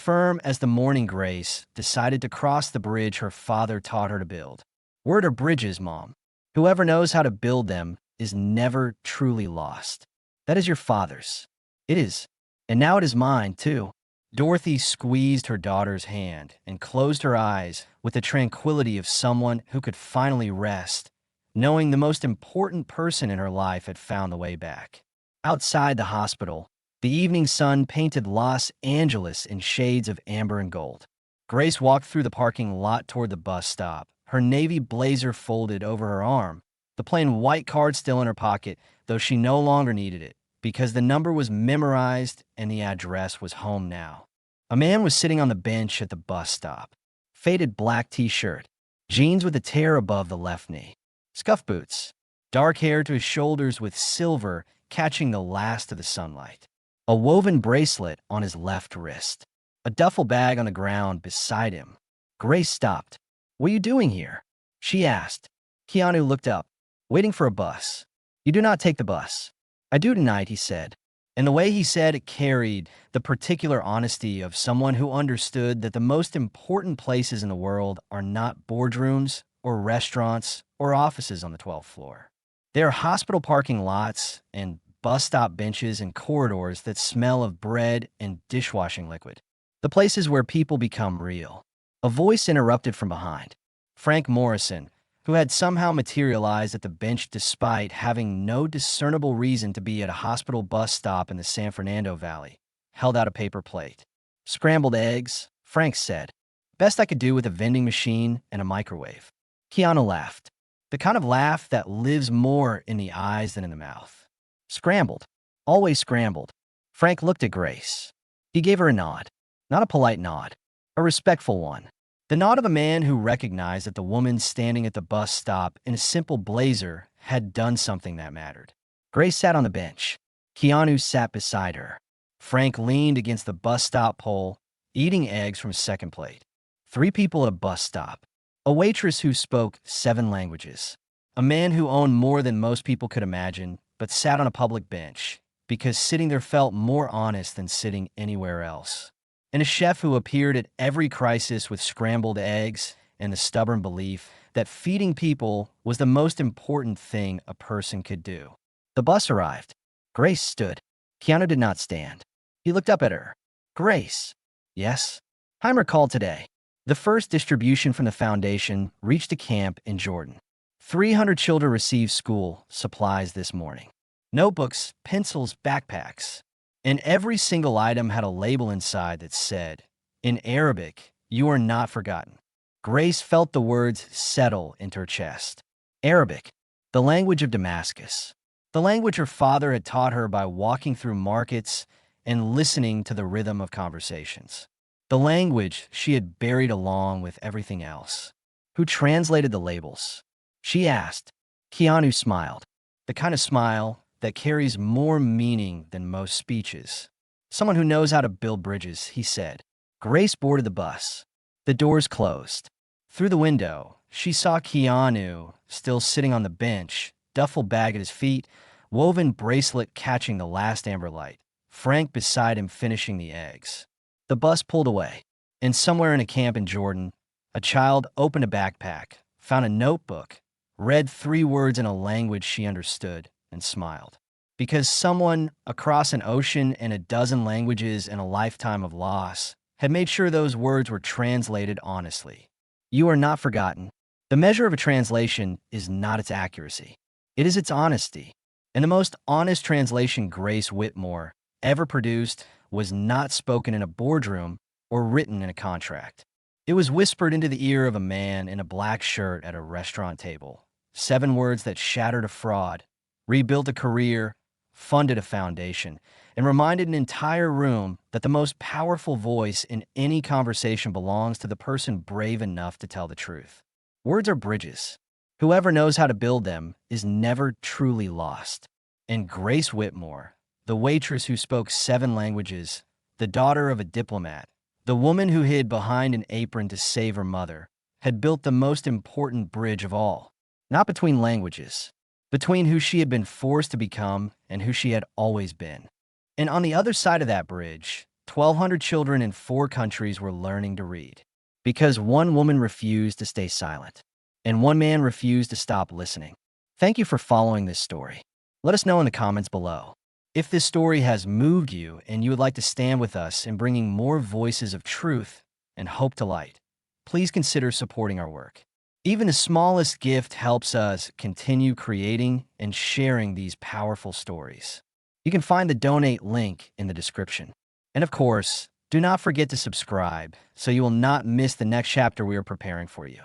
the morning Grace decided to cross the bridge her father taught her to build. Word are bridges, Mom. Whoever knows how to build them is never truly lost. That is your father's. It is. And now it is mine, too. Dorothy squeezed her daughter's hand and closed her eyes with the tranquility of someone who could finally rest, knowing the most important person in her life had found the way back. Outside the hospital, the evening sun painted Los Angeles in shades of amber and gold. Grace walked through the parking lot toward the bus stop, her navy blazer folded over her arm, the plain white card still in her pocket, though she no longer needed it, because the number was memorized and the address was home now. A man was sitting on the bench at the bus stop. Faded black t-shirt, jeans with a tear above the left knee, scuff boots, dark hair to his shoulders with silver catching the last of the sunlight. A woven bracelet on his left wrist. A duffel bag on the ground beside him. Grace stopped. "What are you doing here?" she asked. Keanu looked up. "Waiting for a bus." "You do not take the bus." "I do tonight," he said. And the way he said it carried the particular honesty of someone who understood that the most important places in the world are not boardrooms or restaurants or offices on the 12th floor. They are hospital parking lots and bus stop benches and corridors that smell of bread and dishwashing liquid. The places where people become real. A voice interrupted from behind. Frank Morrison, who had somehow materialized at the bench despite having no discernible reason to be at a hospital bus stop in the San Fernando Valley, held out a paper plate. "Scrambled eggs," Frank said. "Best I could do with a vending machine and a microwave." Keanu laughed. The kind of laugh that lives more in the eyes than in the mouth. "Scrambled. Always scrambled." Frank looked at Grace. He gave her a nod. Not a polite nod. A respectful one. The nod of a man who recognized that the woman standing at the bus stop in a simple blazer had done something that mattered. Grace sat on the bench. Keanu sat beside her. Frank leaned against the bus stop pole, eating eggs from a second plate. 3 people at a bus stop. A waitress who spoke 7 languages. A man who owned more than most people could imagine, but sat on a public bench, because sitting there felt more honest than sitting anywhere else. And a chef who appeared at every crisis with scrambled eggs and the stubborn belief that feeding people was the most important thing a person could do. The bus arrived. Grace stood. Keanu did not stand. He looked up at her. "Grace." "Yes?" "Heimer called today. The first distribution from the foundation reached a camp in Jordan. 300 children received school supplies this morning. Notebooks, pencils, backpacks. And every single item had a label inside that said, in Arabic, 'You are not forgotten.'" Grace felt the words settle into her chest. Arabic, the language of Damascus. The language her father had taught her by walking through markets and listening to the rhythm of conversations. The language she had buried along with everything else. Who translated the labels? She asked. Keanu smiled. The kind of smile that carries more meaning than most speeches. "Someone who knows how to build bridges," he said. Grace boarded the bus. The doors closed. Through the window, she saw Keanu still sitting on the bench, duffel bag at his feet, woven bracelet catching the last amber light, Frank beside him finishing the eggs. The bus pulled away, and somewhere in a camp in Jordan, a child opened a backpack, found a notebook, read 3 words in a language she understood, and smiled. Because someone across an ocean and a dozen languages in a lifetime of loss had made sure those words were translated honestly. You are not forgotten. The measure of a translation is not its accuracy. It is its honesty. And the most honest translation Grace Whitmore ever produced was not spoken in a boardroom or written in a contract. It was whispered into the ear of a man in a black shirt at a restaurant table. 7 words that shattered a fraud, rebuilt a career, funded a foundation, and reminded an entire room that the most powerful voice in any conversation belongs to the person brave enough to tell the truth. Words are bridges. Whoever knows how to build them is never truly lost. And Grace Whitmore, the waitress who spoke 7 languages, the daughter of a diplomat, the woman who hid behind an apron to save her mother, had built the most important bridge of all. Not between languages, between who she had been forced to become and who she had always been. And on the other side of that bridge, 1,200 children in 4 countries were learning to read. Because one woman refused to stay silent, and one man refused to stop listening. Thank you for following this story. Let us know in the comments below. If this story has moved you and you would like to stand with us in bringing more voices of truth and hope to light, please consider supporting our work. Even the smallest gift helps us continue creating and sharing these powerful stories. You can find the donate link in the description. And of course, do not forget to subscribe so you will not miss the next chapter we are preparing for you.